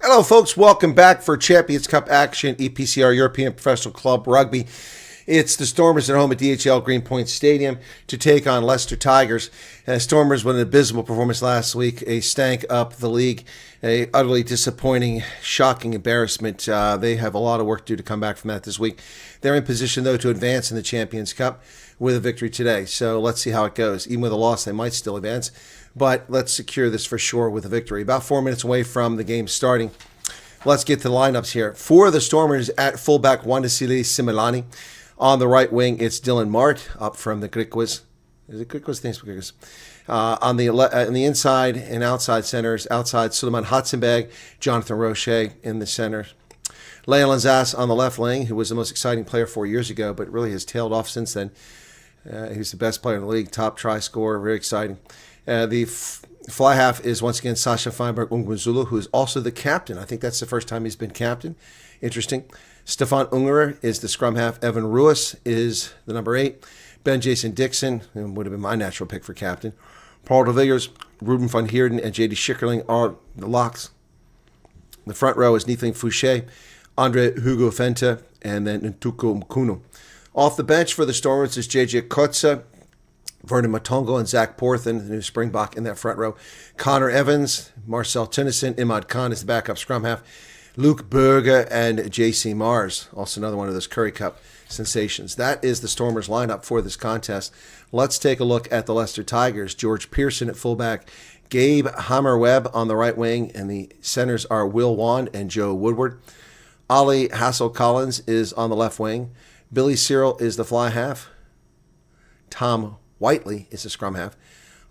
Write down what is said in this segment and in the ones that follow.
Hello, folks. Welcome back for Champions Cup action, EPCR European Professional Club Rugby. It's the Stormers at home at DHL Greenpoint Stadium to take on Leicester Tigers. Stormers with an abysmal performance last week, a stank up the league, a utterly disappointing, shocking embarrassment. They have a lot of work to do to come back from that this week. They're in position, though, to advance in the Champions Cup with a victory today. So let's see how it goes. Even with a loss, they might still advance. But let's secure this for sure with a victory. About 4 minutes away from the game starting. Let's get to the lineups here. For the Stormers at fullback, Wandesile Similani. On the right wing, it's Dylan Mart up from the Griquas. Is it Griquas? Thanks for Griquas. On the inside and outside centers, outside Suleiman Hatzenberg, Jonathan Roche in the center. Leon Lanzas on the left wing, who was the most exciting player 4 years ago, but really has tailed off since then. He's the best player in the league, top try scorer, very exciting. The fly half is once again Sasha Feinberg-Ungwenzulu, who is also the captain. I think that's the first time he's been captain. Interesting. Stefan Ungerer is the scrum half. Evan Ruiz is the number 8. Ben Jason Dixon, who would have been my natural pick for captain. Paul de Villiers, Ruben van Heerden, and J.D. Schickerling are the locks. The front row is Neethling Fouché, Andre Hugo Fenta, and then Ntuku Mkunu. Off the bench for the Stormers is J.J. Kotze, Vernon Matongo, and Zach Porthen, the new Springbok in that front row. Connor Evans, Marcel Tennyson, Imad Khan is the backup scrum half. Luke Berger and J.C. Mars, also another one of those Curry Cup sensations. That is the Stormers lineup for this contest. Let's take a look at the Leicester Tigers. George Pearson at fullback, Gabe Hammer-Webb on the right wing, and the centers are Will Wand and Joe Woodward. Ali Hassel-Collins is on the left wing. Billy Cyril is the fly half. Tom Whiteley is the scrum half.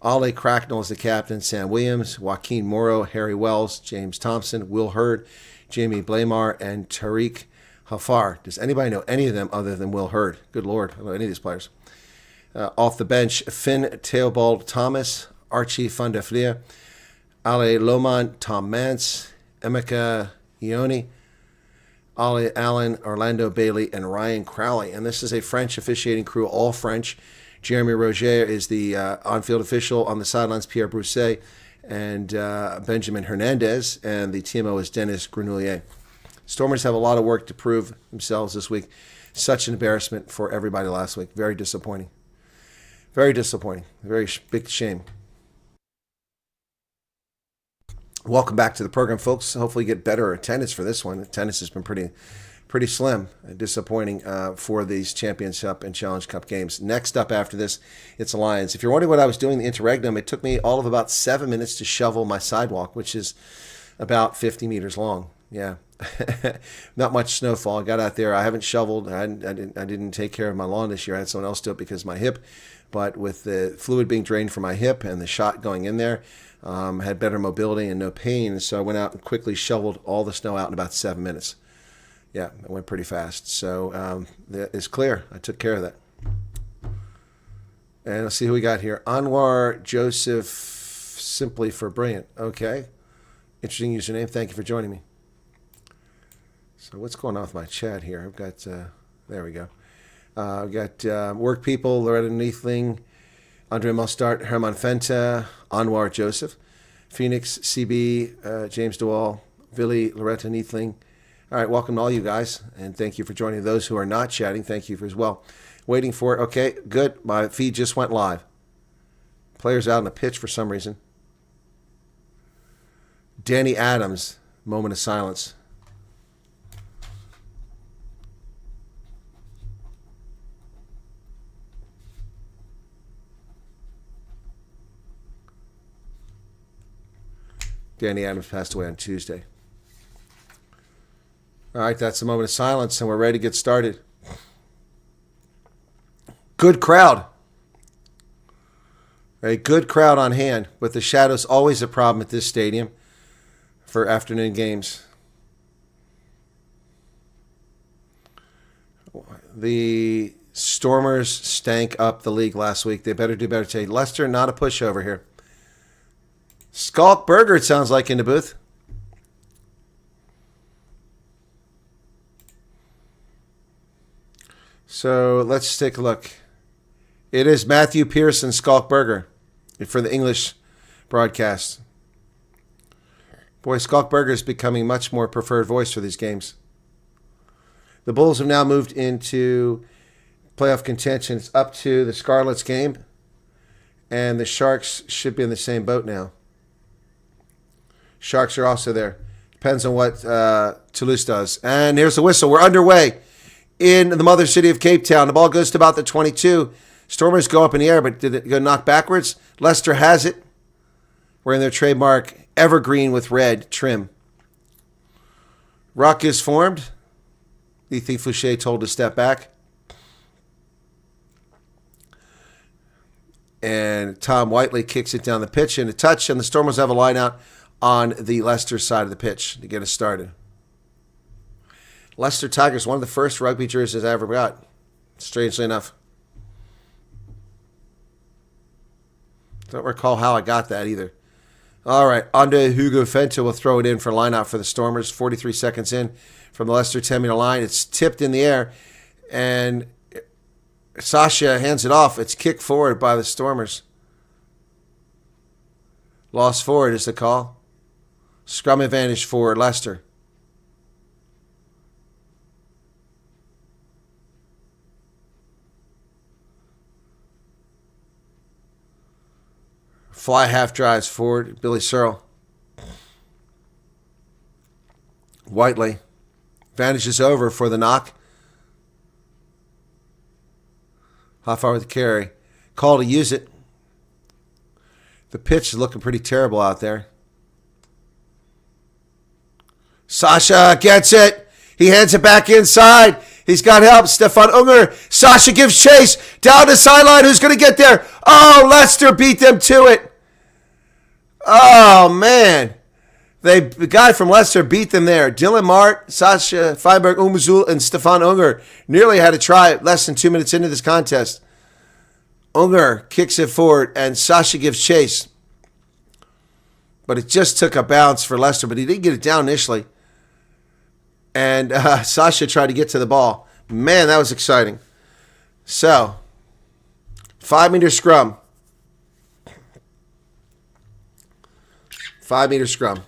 Ollie Cracknell is the captain. Sam Williams, Joaquin Morrow, Harry Wells, James Thompson, Will Hurd, Jamie Blamar, and Tariq Hafar. Does anybody know any of them other than Will Hurd? Good Lord, I don't know any of these players. Off the bench, Finn Theobald Thomas, Archie van der Vlier, Ale Lohman, Tom Mance, Emeka Ioni, Ollie Allen, Orlando Bailey, and Ryan Crowley. And this is a French officiating crew, all French. Jeremy Roger is the on-field official. On the sidelines, Pierre Brousset and Benjamin Hernandez. And the TMO is Dennis Grenouillet. Stormers have a lot of work to prove themselves this week. Such an embarrassment for everybody last week. Very disappointing. Very disappointing. Very big shame. Welcome back to the program, folks. Hopefully you get better attendance for this one. Attendance has been pretty slim and disappointing for these Champions Cup and Challenge Cup games. Next up after this, it's Lions. If you're wondering what I was doing in the interregnum, it took me all of about 7 minutes to shovel my sidewalk, which is about 50 meters long. Yeah, not much snowfall. I got out there. I haven't shoveled. I didn't take care of my lawn this year. I had someone else do it because of my hip. But with the fluid being drained from my hip and the shot going in there, had better mobility and no pain. So I went out and quickly shoveled all the snow out in about 7 minutes. Yeah, it went pretty fast. So it's clear. I took care of that. And let's see who we got here. Anwar Joseph, simply for brilliant. Okay. Interesting username. Thank you for joining me. So what's going on with my chat here? I've got, there we go. I've got work people, Loretta Neethling, Andre Mostart, Herman Fenta, Anwar Joseph, Phoenix, CB, James DeWall, Billy, Loretta Neethling. All right, welcome to all you guys, and thank you for joining. Those who are not chatting, thank you as well. Waiting for it. Okay, good. My feed just went live. Players out on the pitch for some reason. Danny Adams, moment of silence. Danny Adams passed away on Tuesday. All right, that's a moment of silence, and we're ready to get started. Good crowd. A good crowd on hand, but the shadow's always a problem at this stadium for afternoon games. The Stormers stank up the league last week. They better do better today. Leicester, not a pushover here. Skulk Burger, it sounds like, in the booth. So let's take a look It is Matthew Pearson Skalkberger for the English broadcast. Boy, Skalkberger is becoming much more preferred voice for these games. The Bulls have now moved into playoff contention. It's up to the Scarlets game, and the Sharks should be in the same boat now. Sharks are also there. Depends on what Toulouse does. And here's the whistle. We're underway in the mother city of Cape Town. The ball goes to about the 22. Stormers go up in the air, but did it go knock backwards? Leicester has it. Wearing their trademark evergreen with red trim. Ruck is formed. Ethan Fouché told to step back. And Tom Whiteley kicks it down the pitch and a touch, and the Stormers have a line out on the Leicester side of the pitch to get us started. Leicester Tigers, one of the first rugby jerseys I ever got, strangely enough. Don't recall how I got that either. All right, Andre Hugo Fenta will throw it in for line out for the Stormers. 43 seconds in from the Leicester 10-meter line. It's tipped in the air, and Sasha hands it off. It's kicked forward by the Stormers. Lost forward is the call. Scrum advantage for Leicester. Fly half drives forward. Billy Searle. Whiteley. Advantage is over for the knock. Half hour with the carry. Call to use it. The pitch is looking pretty terrible out there. Sasha gets it. He hands it back inside. He's got help. Stefan Unger. Sasha gives chase. Down the sideline. Who's going to get there? Oh, Leicester beat them to it. Oh, man. The guy from Leicester beat them there. Dylan Mart, Sasha Feinberg, Umazul, and Stefan Unger nearly had a try less than 2 minutes into this contest. Unger kicks it forward, and Sasha gives chase. But it just took a bounce for Leicester, but he did get it down initially. And Sasha tried to get to the ball. Man, that was exciting. So, 5-meter scrum. 5-meter scrum.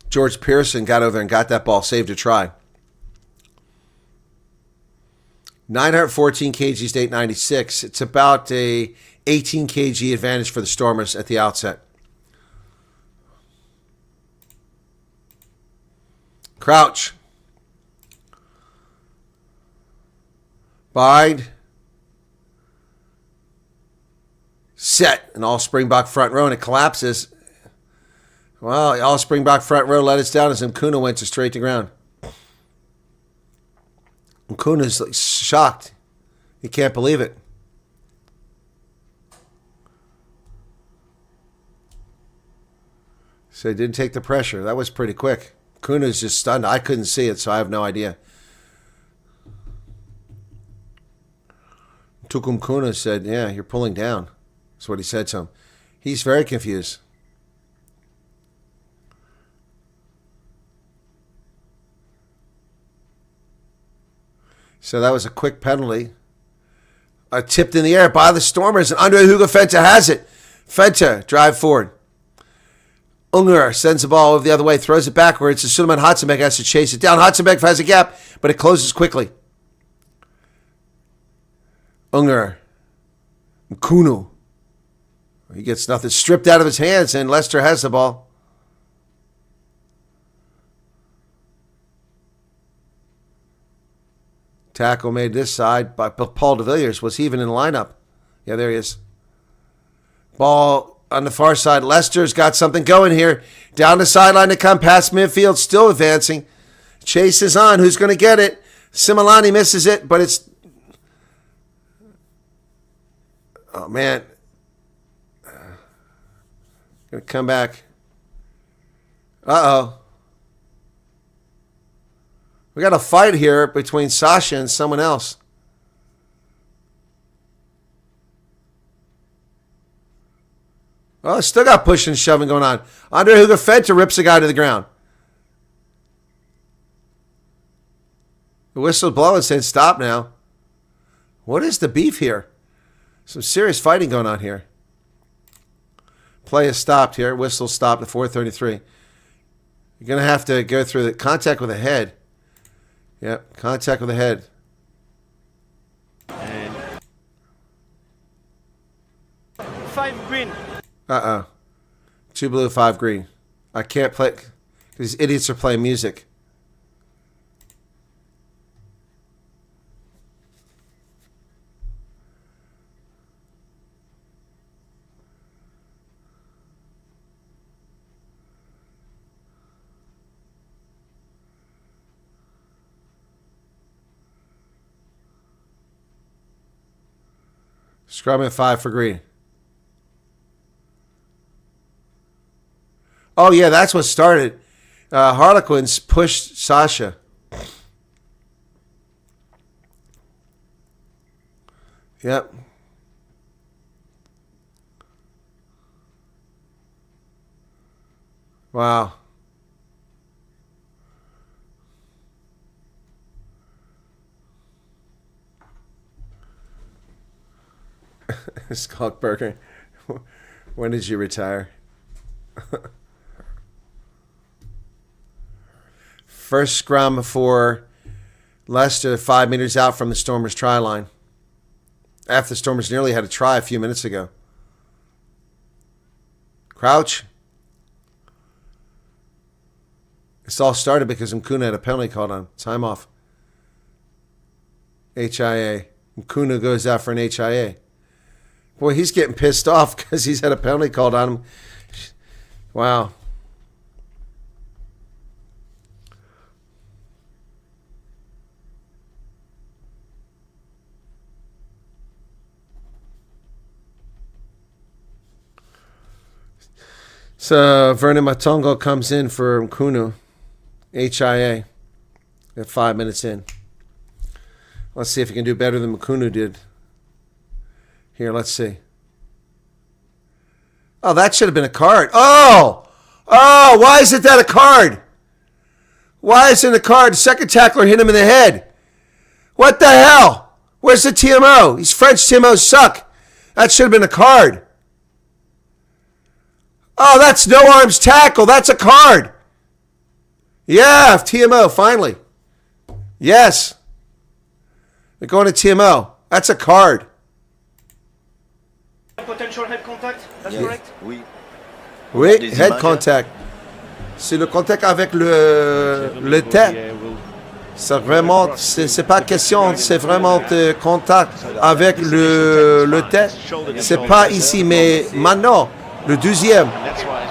George Pearson got over and got that ball, saved a try. 914 kgs to 896. It's about a 18 kg advantage for the Stormers at the outset. Crouch. Bind. Set. An all Springbok front row, and it collapses. Well, all Springbok front row let us down as Mkuna went to straight to ground. Mkuna's shocked. He can't believe it. So he didn't take the pressure. That was pretty quick. Kuna's just stunned. I couldn't see it, so I have no idea. Tukum Kuna said, yeah, you're pulling down. That's what he said to him. He's very confused. So that was a quick penalty. Tipped in the air by the Stormers, and Andre Hugo Fenta has it. Fenta, drive forward. Unger sends the ball over the other way, throws it backwards, and Suleiman Hatzenbeck has to chase it down. Hatzenbeck has a gap, but it closes quickly. Unger. Mkunu. He gets nothing stripped out of his hands, and Leicester has the ball. Tackle made this side by Paul de Villiers. Was he even in the lineup? Yeah, there he is. Ball on the far side. Leicester's got something going here. Down the sideline to come past midfield. Still advancing. Chase is on. Who's going to get it? Similani misses it, but it's... Oh, man. Going to come back. Uh-oh. We got a fight here between Sasha and someone else. Well, still got pushing and shoving going on. Andre Hugo Fenta rips the guy to the ground. The whistle blowing said stop now. What is the beef here? Some serious fighting going on here. Play is stopped here. Whistle stopped at 4:33. You're going to have to go through the contact with the head. Yep, contact with the head. And 5 green. 2 blue, 5 green. I can't play because these idiots are playing music. Scrum at 5 for green. Oh, yeah, that's what started. Harlequins pushed Sasha. Yep. Wow. Skulkberger, when did you retire? First scrum for Leicester, 5 meters out from the Stormers' try line. After the Stormers nearly had a try a few minutes ago. Crouch. This all started because Mkuna had a penalty called on. Time off. HIA. Mkuna goes out for an HIA. Boy, he's getting pissed off because he's had a penalty called on him. Wow. So Vernon Matongo comes in for Mkunu. HIA at 5 minutes in. Let's see if he can do better than Mkunu did. Here, let's see. Oh, that should have been a card. Oh! Oh, why isn't that a card? Why isn't a card? The second tackler hit him in the head. What the hell? Where's the TMO? These French TMOs suck. That should have been a card. Oh, that's no arms tackle. That's a card. Yeah, TMO, finally. Yes. They're going to TMO. That's a card. Potential head contact, that's correct? Oui. Oui, head contact. C'est le contact avec le tête. C'est vraiment, c'est pas question, c'est vraiment de contact avec le tête. C'est pas ici, mais maintenant, le deuxième,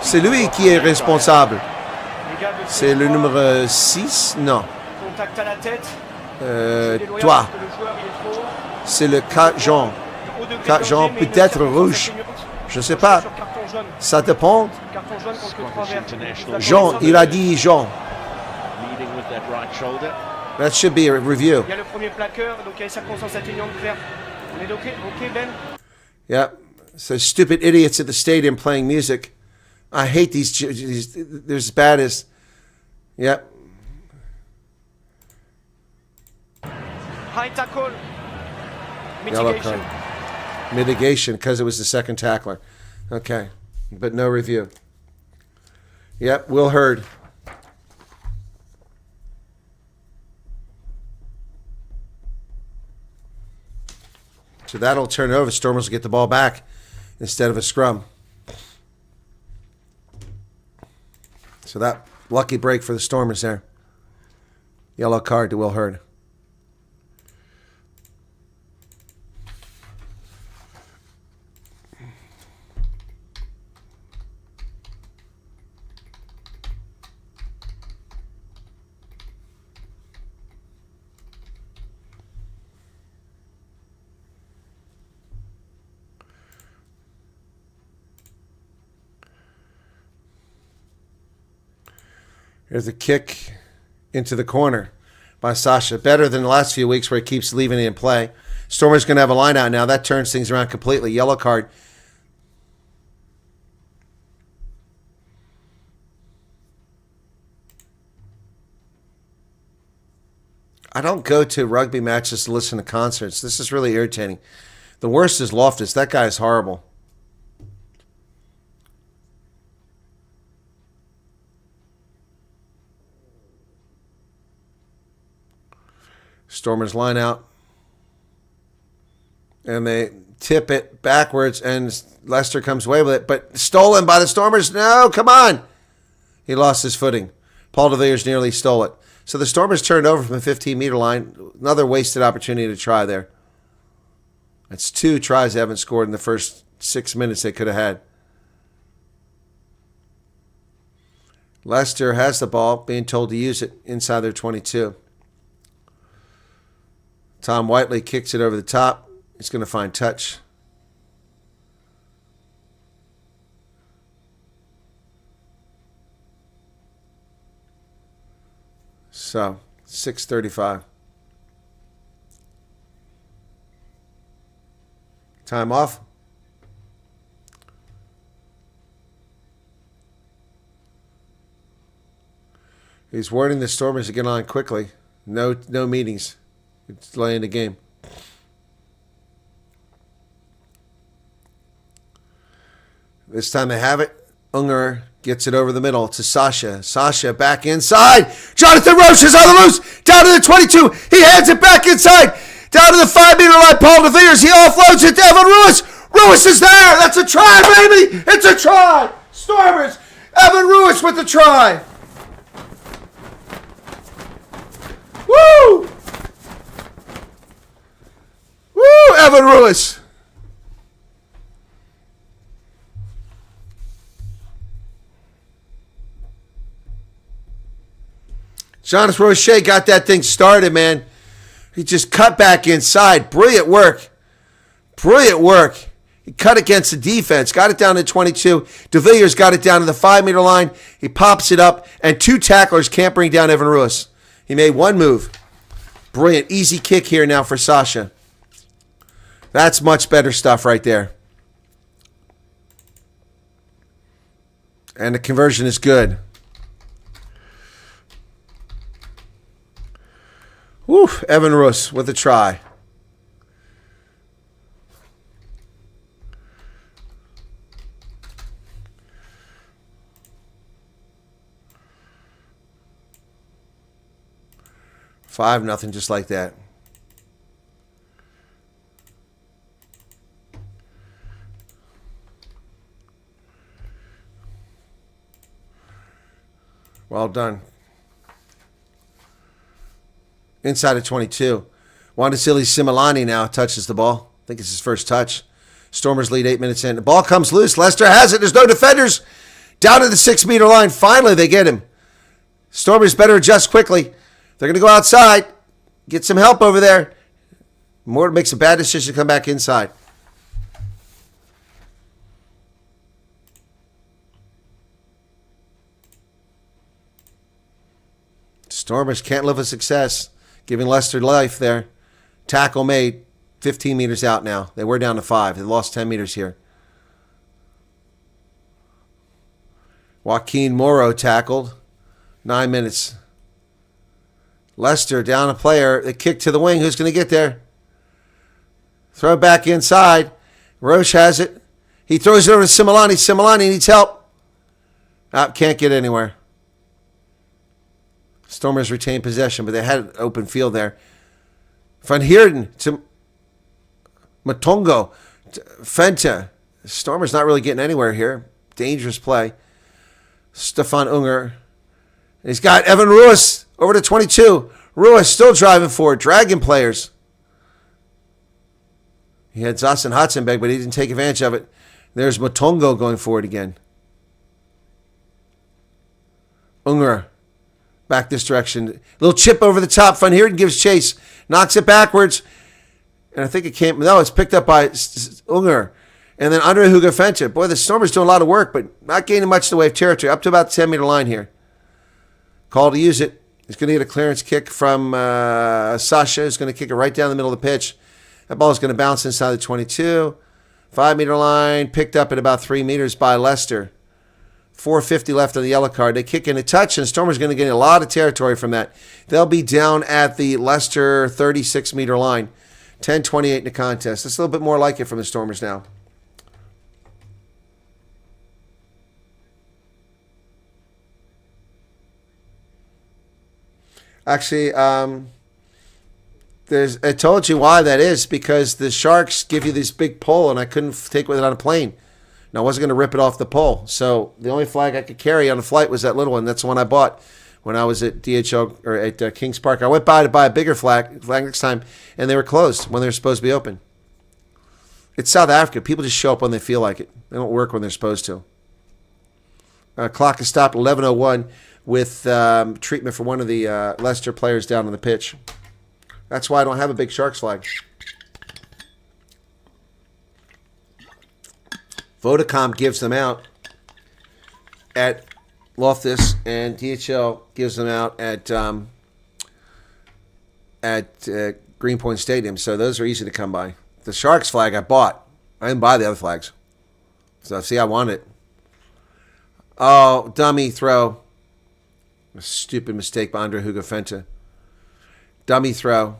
c'est lui qui est responsable. C'est le numéro 6, non. Contact à la tête. Toi. C'est le cogent. Cogent peut-être rouge. Je ne sais pas. Ça dépend. Jean, il a dit Jean. That should be a review. Il y a le premier plaqueur, donc il y a circonstance atténuante claire. On est OK, Ben? Yeah. So stupid idiots at the stadium playing music. I hate these. They're as bad as. Yep. High tackle. Yellow Mitigation. card. Mitigation because it was the second tackler. Okay. But no review. Yep. Will Hurd. So that'll turn over. Stormers will get the ball back instead of a scrum. So that lucky break for the Stormers there. Yellow card to Will Hurd. Here's a kick into the corner by Sasha. Better than the last few weeks where he keeps leaving it in play. Stormer's going to have a line out now. That turns things around completely. Yellow card. I don't go to rugby matches to listen to concerts. This is really irritating. The worst is Loftus. That guy is horrible. Stormers line out. And they tip it backwards, and Leicester comes away with it. But stolen by the Stormers. No, come on. He lost his footing. Paul de Villiers nearly stole it. So the Stormers turned over from the 15-meter line. Another wasted opportunity to try there. That's 2 tries they haven't scored in the first 6 minutes they could have had. Leicester has the ball, being told to use it inside their 22. Tom Whiteley kicks it over the top. He's going to find touch. So, 6:35. Time off. He's warning the Stormers to get on quickly. No meetings. It's delaying the game. This time they have it. Unger gets it over the middle to Sasha. Sasha back inside. Jonathan Roche is on the loose. Down to the 22. He hands it back inside. Down to the 5-meter line. Paul de Villiers. He offloads it to Evan Ruiz. Ruiz is there. That's a try, baby. It's a try. Stormers. Evan Ruiz with the try. Woo! Woo, Evan Ruiz. Jonathan Roche got that thing started, man. He just cut back inside. Brilliant work. Brilliant work. He cut against the defense. Got it down to 22. De Villiers got it down to the 5-meter line. He pops it up, and 2 tacklers can't bring down Evan Ruiz. He made 1 move. Brilliant. Easy kick here now for Sasha. That's much better stuff right there. And the conversion is good. Woo, Evan Ruiz with a try. Five, nothing, just like that. Well done. Inside of 22. Wandisili Similani now touches the ball. I think it's his first touch. Stormers lead 8 minutes in. The ball comes loose. Leicester has it. There's no defenders. Down to the 6-meter line. Finally, they get him. Stormers better adjust quickly. They're going to go outside. Get some help over there. Moore makes a bad decision to come back inside. Stormers can't live with success. Giving Leicester life there. Tackle made. 15 meters out now. They were down to 5. They lost 10 meters here. Joaquin Morrow tackled. 9 minutes. Leicester down a player. They kick to the wing. Who's going to get there? Throw it back inside. Roche has it. He throws it over to Similani. Similani needs help. Can't get anywhere. Stormers retain possession, but they had an open field there. Van Heerden to Matongo. Fenta. Stormers not really getting anywhere here. Dangerous play. Stefan Unger. He's got Evan Ruiz over to 22. Ruiz still driving forward. Dragging players. He had Zasen Hatzenberg, but he didn't take advantage of it. There's Matongo going forward again. Unger. Back this direction. Little chip over the top. Van Heerden gives chase. Knocks it backwards. And I think it came. No, it's picked up by Unger. And then Andre Hugo Fenta. Boy, the Stormers doing a lot of work, but not gaining much in the way of territory. Up to about the 10-meter line here. Call to use it. He's going to get a clearance kick from Sasha. He's going to kick it right down the middle of the pitch. That ball is going to bounce inside the 22. 5-meter line. Picked up at about 3 meters by Leicester. 4:50 left on the yellow card. They kick in a touch, and Stormers going to get a lot of territory from that. They'll be down at the Leicester 36-meter line. 10:28 in the contest. It's a little bit more like it from the Stormers now. Actually, I told you why that is, because the Sharks give you this big pole, and I couldn't take it with it on a plane. And I wasn't going to rip it off the pole. So the only flag I could carry on a flight was that little one. That's the one I bought when I was at DHL or at Kings Park. I went by to buy a bigger flag next time, and they were closed when they were supposed to be open. It's South Africa. People just show up when they feel like it. They don't work when they're supposed to. Clock is stopped 11:01 with treatment for one of the Leicester players down on the pitch. That's why I don't have a big Sharks flag. Vodacom gives them out at Loftus, and DHL gives them out at Greenpoint Stadium. So those are easy to come by. The Sharks flag I bought. I didn't buy the other flags. So see, I want it. Oh, dummy throw. A stupid mistake by Andre Hugafenta. Dummy throw.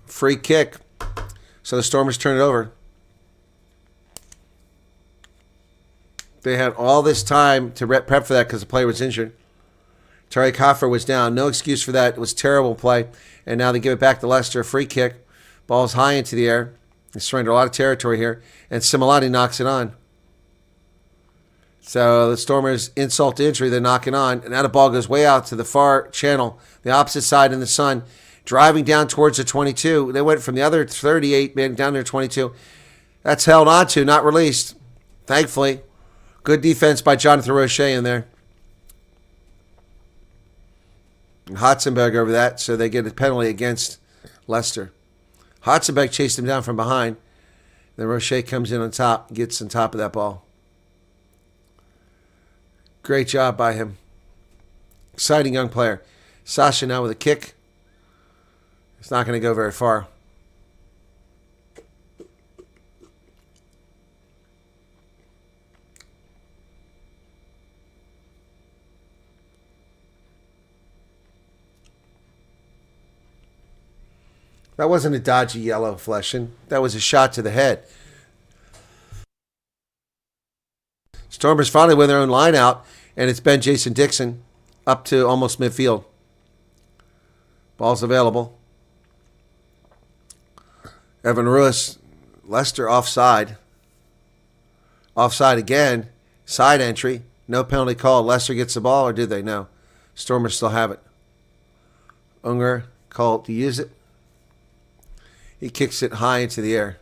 Free kick. So the Stormers turn it over. They had all this time to prep for that because the player was injured. Tariq Hoffer was down. No excuse for that. It was terrible play. And now they give it back to Leicester. Free kick. Ball's high into the air. They surrender a lot of territory here. And Similani knocks it on. So the Stormers insult to injury. They're knocking on. And now the ball goes way out to the far channel, the opposite side in the sun, driving down towards the 22. They went from the other 38 down to 22. That's held on to, not released. Thankfully. Good defense by Jonathan Roche in there. And Hotzenberg over that, so they get a penalty against Leicester. Hotzenberg chased him down from behind. Then Roche comes in on top, gets on top of that ball. Great job by him. Exciting young player. Sasha now with a kick. It's not going to go very far. That wasn't a dodgy yellow, Fleshin. That was a shot to the head. Stormers finally win their own line out, and it's Ben Jason Dixon up to almost midfield. Ball's available. Evan Ruiz, Leicester offside. Offside again. Side entry. No penalty call. Leicester gets the ball, or did they? No. Stormers still have it. Unger called to use it. He kicks it high into the air.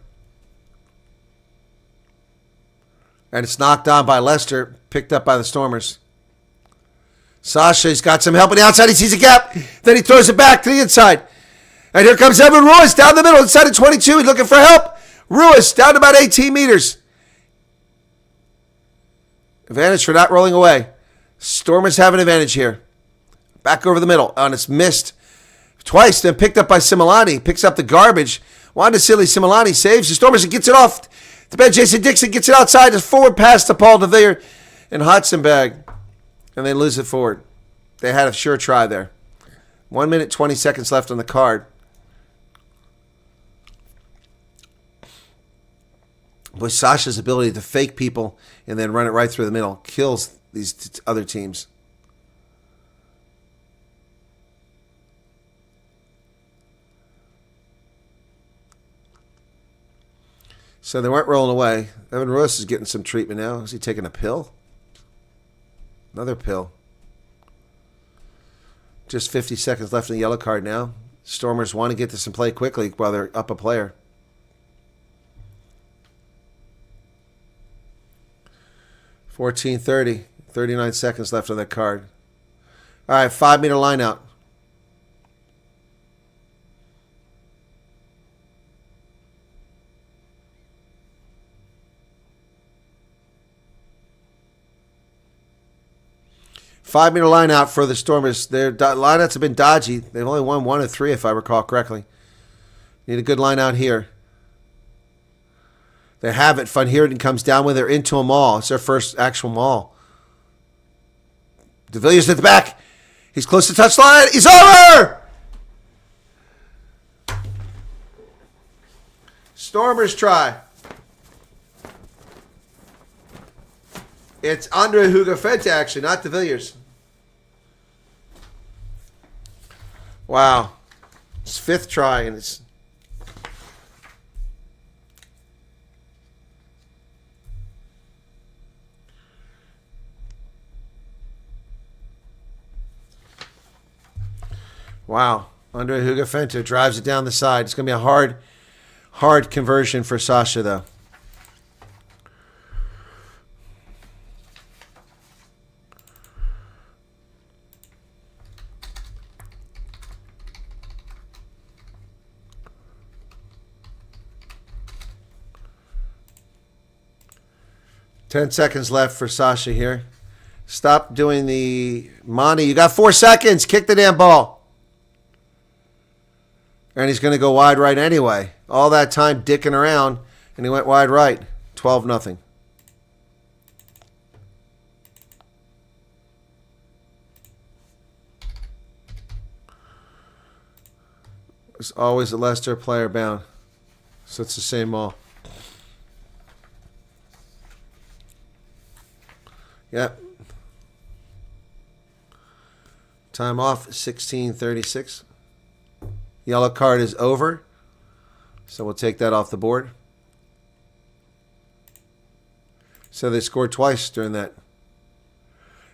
And it's knocked on by Leicester, picked up by the Stormers. Sasha's got some help on the outside. He sees a gap. Then he throws it back to the inside. And here comes Evan Ruiz down the middle, inside of 22. He's looking for help. Ruiz down to about 18 meters. Advantage for not rolling away. Stormers have an advantage here. Back over the middle. And it's missed twice, then picked up by Similani. Picks up the garbage. Wanda Silly Similani saves the Stormers and gets it off. The bed, Jason Dixon gets it outside. It's forward pass to Paul DeVere and Hotzenberg. And they lose it forward. They had a sure try there. 1 minute, 20 seconds left on the card. Boy, Sasha's ability to fake people and then run it right through the middle kills these other teams. So they weren't rolling away. Evan Ruiz is getting some treatment now. Is he taking a pill? Another pill. Just 50 seconds left in the yellow card now. Stormers want to get this in play quickly while they're up a player. $14:30. 39 seconds left on that card. All right, 5-meter line out. Five-meter line out for the Stormers. Their lineouts have been dodgy. They've only won 1 of 3, if I recall correctly. Need a good line out here. They have it. Van Heerden comes down with her into a maul. It's their first actual maul De Villiers at the back. He's close to touchline. He's over! Stormers try. It's Andre Hugafente, actually, not De Villiers. Wow. It's fifth try, and it's... Wow. Andre Hugafente drives it down the side. It's going to be a hard conversion for Sasha, though. Ten seconds left for Sasha here. Stop doing the Monty. You got 4 seconds. Kick the damn ball. And he's going to go wide right anyway. All that time dicking around, and he went wide right. 12-0. There's always a Leicester player bound. So it's the same ball. Yep. Time off, 16:36. Yellow card is over. So we'll take that off the board. So they scored twice during that.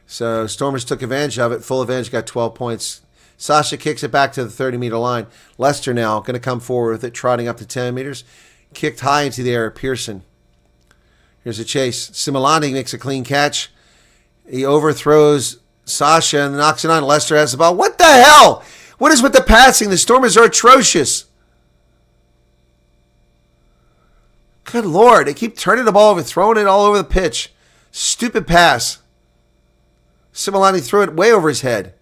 So Stormers took advantage of it. Full advantage, got 12 points. Sasha kicks it back to the 30-meter line. Leicester now going to come forward with it, trotting up to 10 meters. Kicked high into the air. Pearson. Here's a chase. Similani makes a clean catch. He overthrows Sasha and knocks it on. Leicester has the ball. What the hell? What is with the passing? The Stormers are atrocious. Good Lord. They keep turning the ball over, throwing it all over the pitch. Stupid pass. Similani threw it way over his head.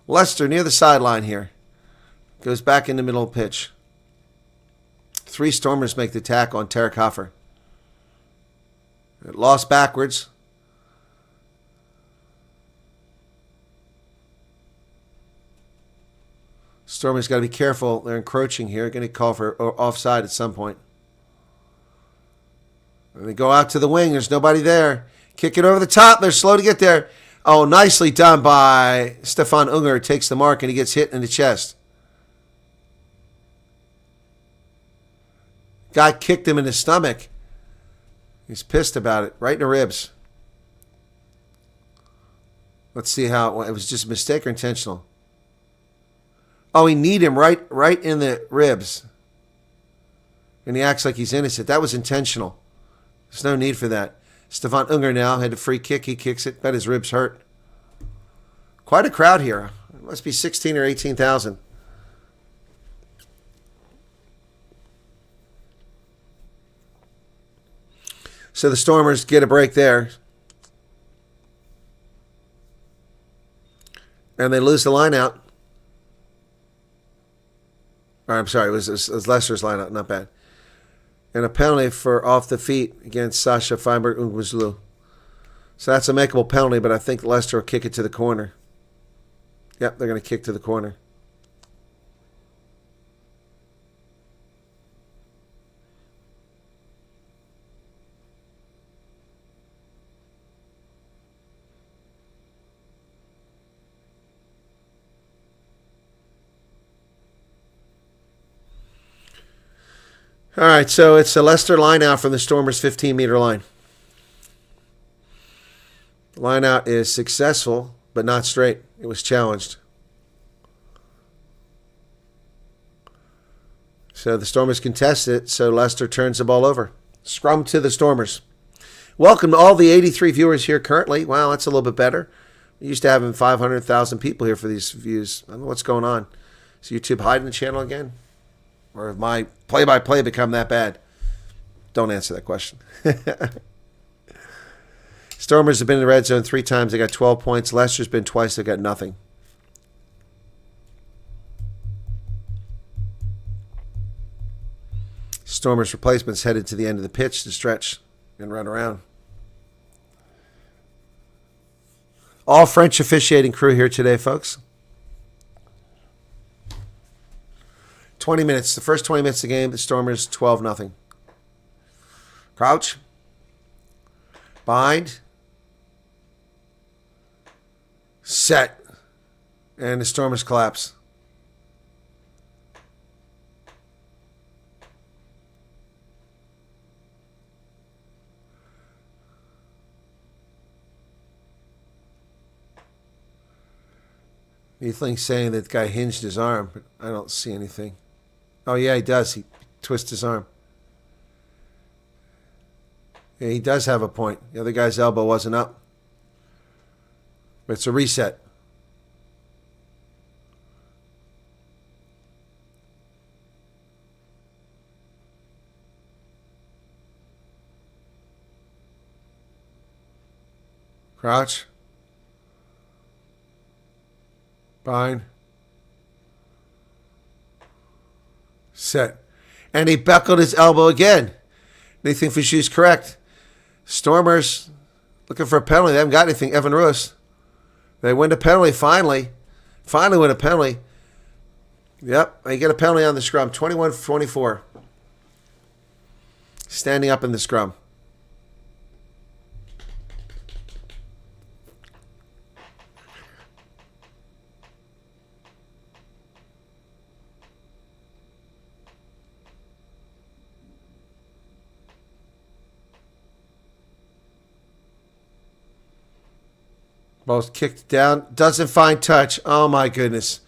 Leicester near the sideline here. Goes back in the middle of the pitch. 3 Stormers make the tackle on Tarek Hoffer. It lost backwards. Stormers got to be careful. They're encroaching here. Going to call for offside at some point. And they go out to the wing. There's nobody there. Kick it over the top. They're slow to get there. Oh, nicely done by Stefan Unger. Takes the mark and he gets hit in the chest. Guy kicked him in the stomach. He's pissed about it. Right in the ribs. Let's see how it was just a mistake or intentional. Oh, he kneed him right in the ribs. And he acts like he's innocent. That was intentional. There's no need for that. Stefan Unger now had a free kick. He kicks it. Bet his ribs hurt. Quite a crowd here. It must be 16 or 18,000. So the Stormers get a break there. And they lose the line out. Or, I'm sorry, it was Leicester's line out. Not bad. And a penalty for off the feet against Sasha Feinberg-Ungwuzulu. So that's a makeable penalty, but I think Leicester will kick it to the corner. Yep, they're going to kick to the corner. All right, so it's a Leicester line out from the Stormers' 15-meter line. The line out is successful, but not straight. It was challenged. So the Stormers contest it, so Leicester turns the ball over. Scrum to the Stormers. Welcome to all the 83 viewers here currently. Wow, that's a little bit better. We used to have 500,000 people here for these views. I don't know what's going on. Is YouTube hiding the channel again? Or have my play-by-play become that bad? Don't answer that question. Stormers have been in the red zone 3 times. They got 12 points. Leicester's been twice. They got nothing. Stormers replacements headed to the end of the pitch to stretch and run around. All French officiating crew here today, folks. 20 minutes. The first 20 minutes of the game, the Stormers 12-0. Crouch. Bind. Set. And the Stormers collapse. Ethling's saying that the guy hinged his arm, but I don't see anything. Oh, yeah, he does. He twists his arm. Yeah, he does have a point. The other guy's elbow wasn't up. But it's a reset. Crouch. Bind. Set. And he buckled his elbow again. Nathan Fisher's correct. Stormers looking for a penalty. They haven't got anything. Evan Roos. They win the penalty finally. Finally win a penalty. Yep. They get a penalty on the scrum. 21-24. Standing up in the scrum. Ball's kicked down. Doesn't find touch. Oh, my goodness.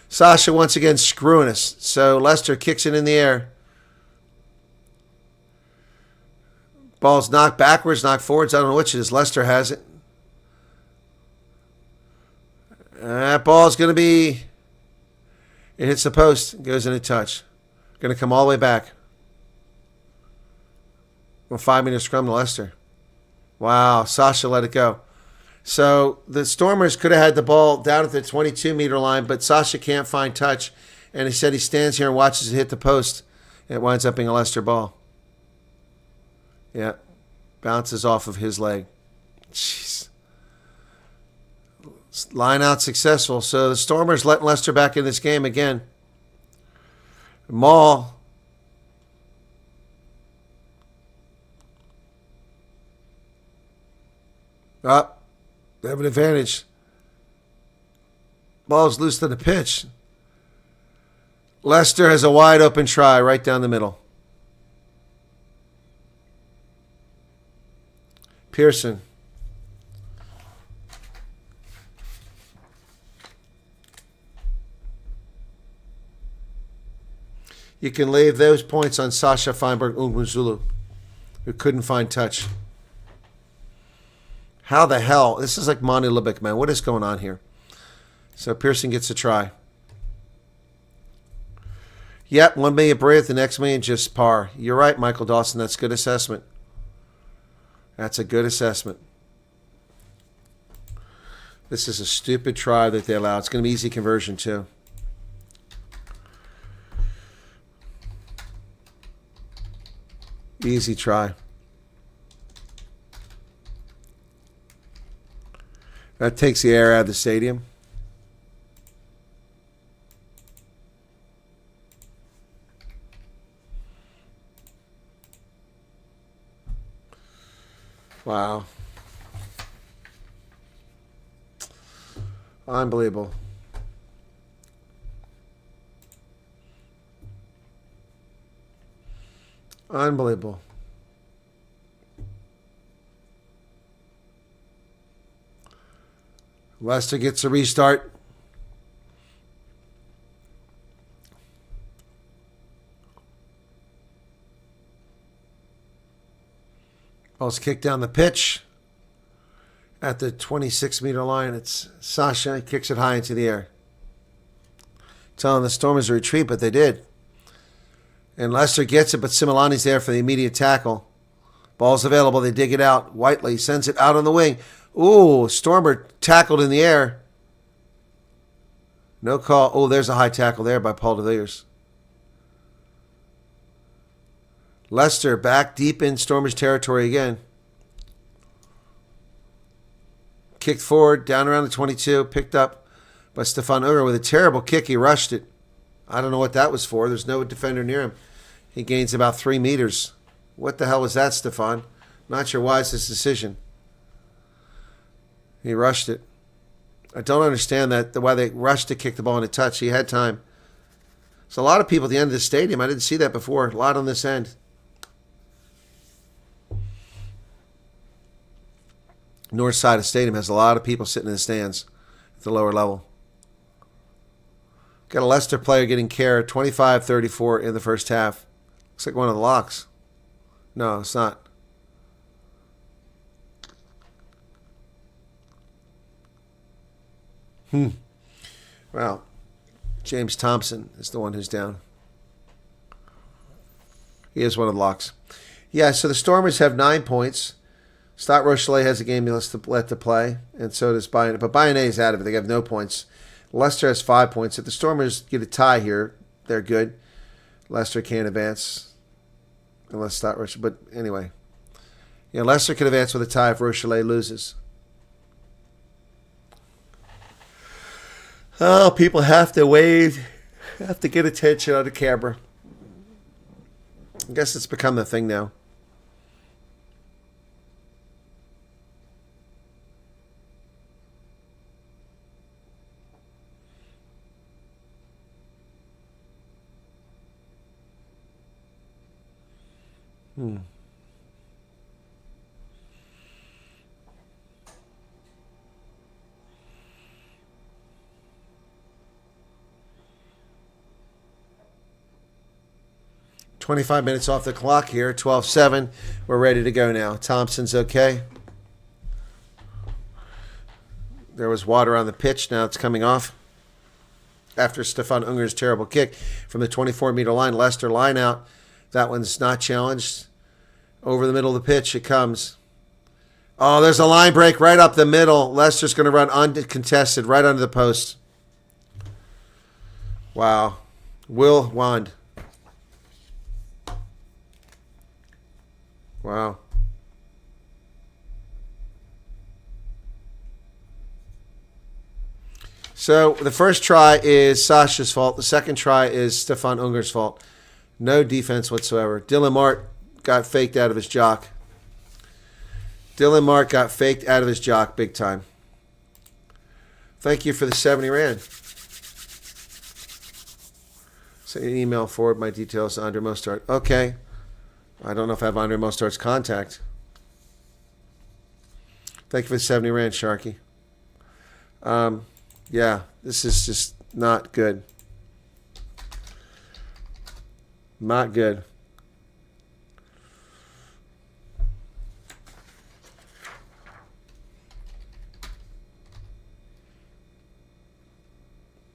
Sasha once again screwing us. So Leicester kicks it in the air. Ball's knocked backwards, knocked forwards. I don't know which it is. Leicester has it. That ball's going to be... It hits the post. Goes in a touch. Going to come all the way back. 5-meter scrum to Leicester. Wow. Sasha let it go. So the Stormers could have had the ball down at the 22-meter line, but Sasha can't find touch. And he said he stands here and watches it hit the post. And it winds up being a Leicester ball. Yeah. Bounces off of his leg. Jeez. Line out successful. So the Stormers let Leicester back in this game again. Maul. Up. They have an advantage. Ball's loose to the pitch. Leicester has a wide open try right down the middle. Pearson. You can leave those points on Sasha Feinberg-Ungwenzulu, who couldn't find touch. How the hell? This is like Monty Lubick, man. What is going on here? So Pearson gets a try. Yep, 1 million breath, the next million just par. You're right, Michael Dawson. That's good assessment. That's a good assessment. This is a stupid try that they allow. It's going to be easy conversion, too. Easy try. That takes the air out of the stadium. Wow. Unbelievable. Unbelievable. Leicester gets a restart. Ball's kicked down the pitch at the 26-meter line. It's Sasha. He kicks it high into the air. Telling the Stormers to retreat, but they did. And Leicester gets it, but Similani's there for the immediate tackle. Ball's available. They dig it out. Whiteley sends it out on the wing. Ooh, Stormer tackled in the air. No call. Oh, there's a high tackle there by Paul de Villiers. Leicester back deep in Stormers territory again. kicked forward, down around the 22, picked up by Stefan Unger with a terrible kick. He rushed it. I don't know what that was for. There's no defender near him. He gains about 3 meters. What the hell was that, Stefan? Not sure why it's this decision. He rushed it. I don't understand why they rushed to kick the ball in a touch. He had time. There's a lot of people at the end of the stadium. I didn't see that before. A lot on this end. North side of the stadium has a lot of people sitting in the stands at the lower level. Got a Leicester player getting care, 25-34 in the first half. Looks like one of the locks. No, it's not. Well, James Thompson is the one who's down. He is one of the locks. Yeah, so the Stormers have 9 points. Stade Rochelet has a game left to play, and so does Bayonne. But Bayonne is out of it. They have no points. Leicester has 5 points. If the Stormers get a tie here, they're good. Leicester can't advance unless Stade Rochelet. But anyway, yeah, Leicester can advance with a tie if Rochelet loses. Oh, people have to wave, have to get attention on the camera. I guess it's become the thing now. Hmm. "25 minutes off the clock here, 12-7. We're ready to go now. Thompson's okay. There was water on the pitch. Now it's coming off. After Stefan Unger's terrible kick from the 24-meter line, Leicester line out. That one's not challenged. Over the middle of the pitch it comes. Oh, there's a line break right up the middle. Leicester's going to run uncontested right under the post. Wow. Will Wand. Wow. So the first try is Sasha's fault. The second try is Stefan Unger's fault. No defense whatsoever. Dylan Mart got faked out of his jock. Dylan Mart got faked out of his jock big time. Thank you for the 70 Rand. Send an email, forward my details to Andre Mostart. Okay. I don't know if I have Andre Mostart's contact. Thank you for the 70 Rand, Sharky. Yeah, this is just not good. Not good.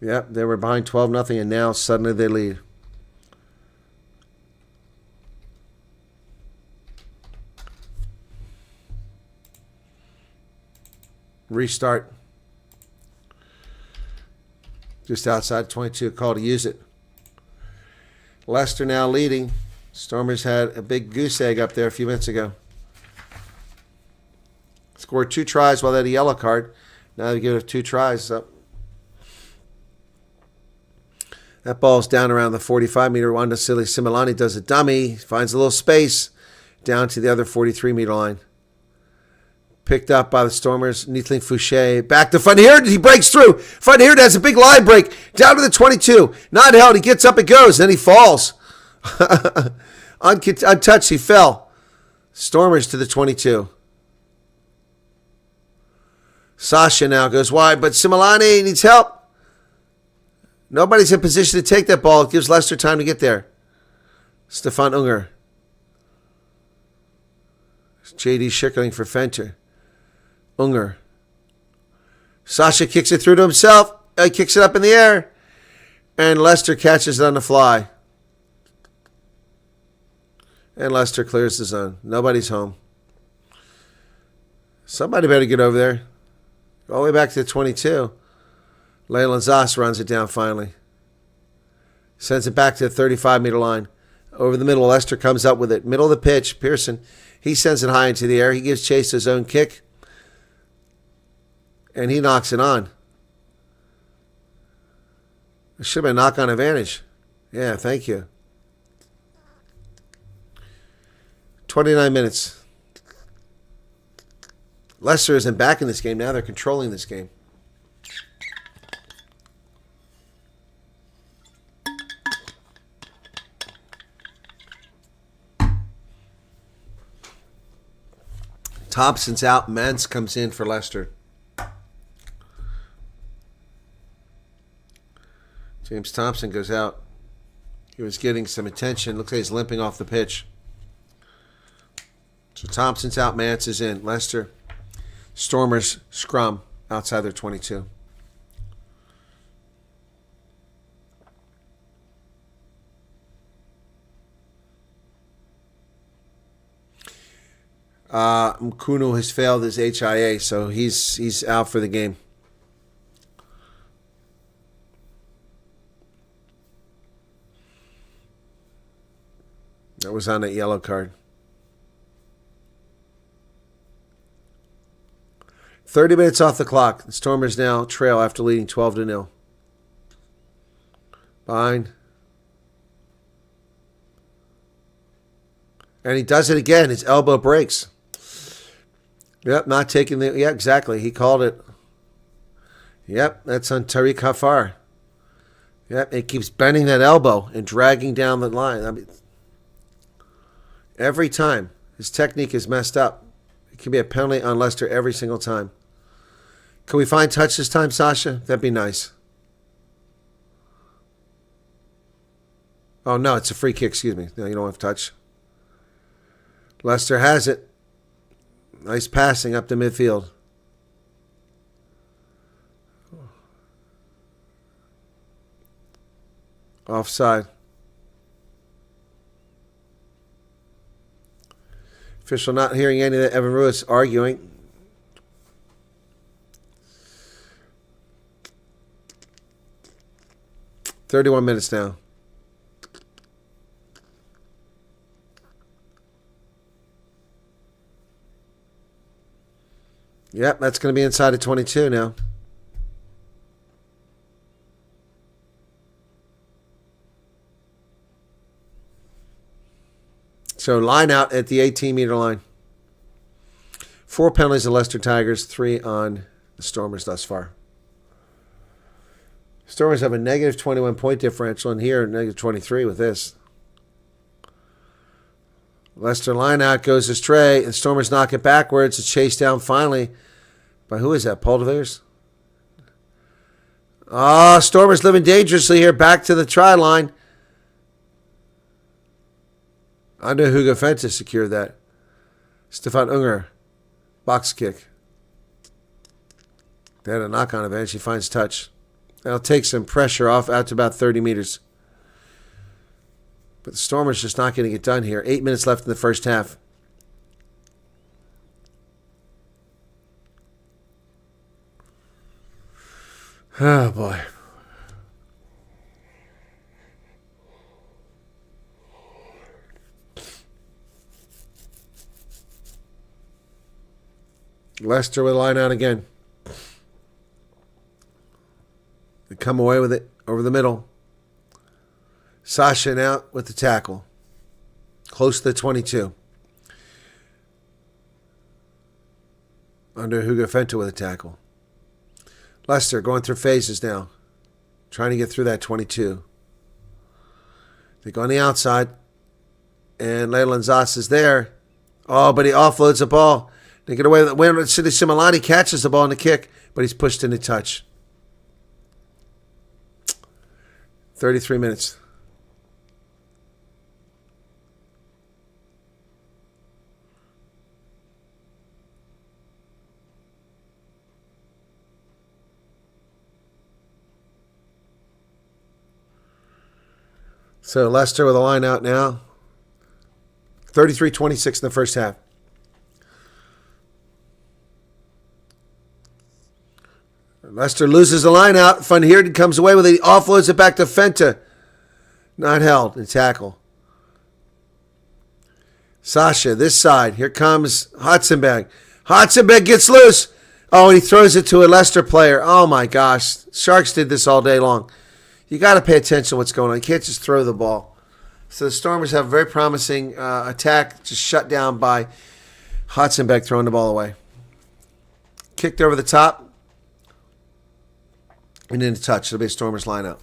Yep, they were behind 12-0, and now suddenly they lead. Restart. Just outside 22, call to use it. Leicester now leading. Stormers had a big goose egg up there a few minutes ago. Scored 2 tries while they had a yellow card. Now they give it 2 tries up. That ball's down around the 45-meter. Wanda Silly Similani does a dummy. Finds a little space down to the other 43-meter line. Picked up by the Stormers. Neatling Fouché. Back to Van Heerden. He breaks through. Van Heerden has a big line break. Down to the 22. Not held. He gets up and goes. Then he falls. Untouched. He fell. Stormers to the 22. Sasha now goes wide, but Similani needs help. Nobody's in position to take that ball. It gives Leicester time to get there. Stefan Unger. J.D. Schickerling for Fenter. Unger. Sasha kicks it through to himself. He kicks it up in the air. And Leicester catches it on the fly. And Leicester clears the zone. Nobody's home. Somebody better get over there. All the way back to the 22. Leyland Zas runs it down finally. Sends it back to the 35-meter line. Over the middle, Leicester comes up with it. Middle of the pitch, Pearson. He sends it high into the air. He gives chase to his own kick. And he knocks it on. It should have been a knock-on advantage. Yeah, thank you. 29 minutes. Leicester isn't back in this game. Now they're controlling this game. Thompson's out. Mance comes in for Leicester. James Thompson goes out. He was getting some attention. Looks like he's limping off the pitch. So Thompson's out. Mance is in. Leicester. Stormers scrum outside their 22. Mkuno has failed his HIA, so he's out for the game. That was on that yellow card. 30 minutes off the clock. The Stormers now trail after leading 12-0. Behind. And he does it again. His elbow breaks. Yep, not taking the... Yeah, exactly. He called it. Yep, that's on Tariq Hafar. Yep, it keeps bending that elbow and dragging down the line. I mean, every time. His technique is messed up. It can be a penalty on Leicester every single time. Can we find touch this time, Sasha? That'd be nice. Oh, no, it's a free kick. Excuse me. No, you don't have touch. Leicester has it. Nice passing up the midfield. Offside. Official not hearing any of that. Evan Ruiz arguing. "31 minutes now. Yep, that's going to be inside of 22 now. So line out at the 18-meter line. 4 penalties on Leicester Tigers, 3 on the Stormers thus far. Stormers have a negative 21 point differential, and here negative 23 with this. Leicester line out goes astray, and Stormers knock it backwards. It's chased down finally by, who is that, Poldeviers? Ah, Stormers living dangerously here, back to the try line. Under Hugo Fenta secured that. Stefan Unger, box kick. They had a knock-on advantage. He finds touch. That'll take some pressure off out to about 30 meters. But the Stormers just not getting it done here. 8 minutes left in the first half. Oh, boy. Leicester with a line out again. They come away with it over the middle. Sasha now with the tackle. Close to the 22. Under Hugo Fenta with a tackle. Leicester going through phases now. Trying to get through that 22. They go on the outside. And Leyland Zas is there. Oh, but he offloads the ball. They get away with it. Sidney Similani catches the ball in the kick, but he's pushed into touch. 33 minutes. So Leicester with a line out now. 33-26 in the first half. Leicester loses the line out. Van Heerden comes away with it. He offloads it back to Fenta. Not held in tackle. Sasha, this side. Here comes Hotzenberg. Hotzenberg gets loose. Oh, and he throws it to a Leicester player. Oh, my gosh. Sharks did this all day long. You got to pay attention to what's going on. You can't just throw the ball. So the Stormers have a very promising attack, just shut down by Hotzenbeck throwing the ball away. Kicked over the top. And into touch. It'll be a Stormers lineup.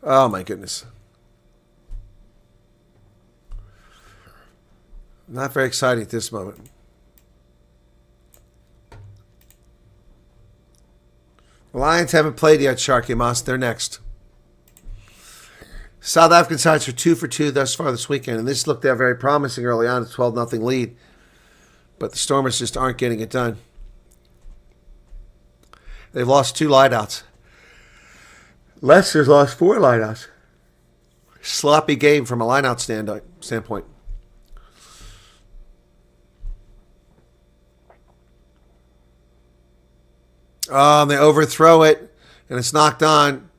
Oh, my goodness. Not very exciting at this moment. The Lions haven't played yet, Sharky Moss. They're next. South African sides are 2 for 2 thus far this weekend, and this looked very promising early on, a 12-0 lead. But the Stormers just aren't getting it done. They've lost 2 lineouts. Leicester's lost 4 lineouts. Sloppy game from a lineout standpoint. They overthrow it, and it's knocked on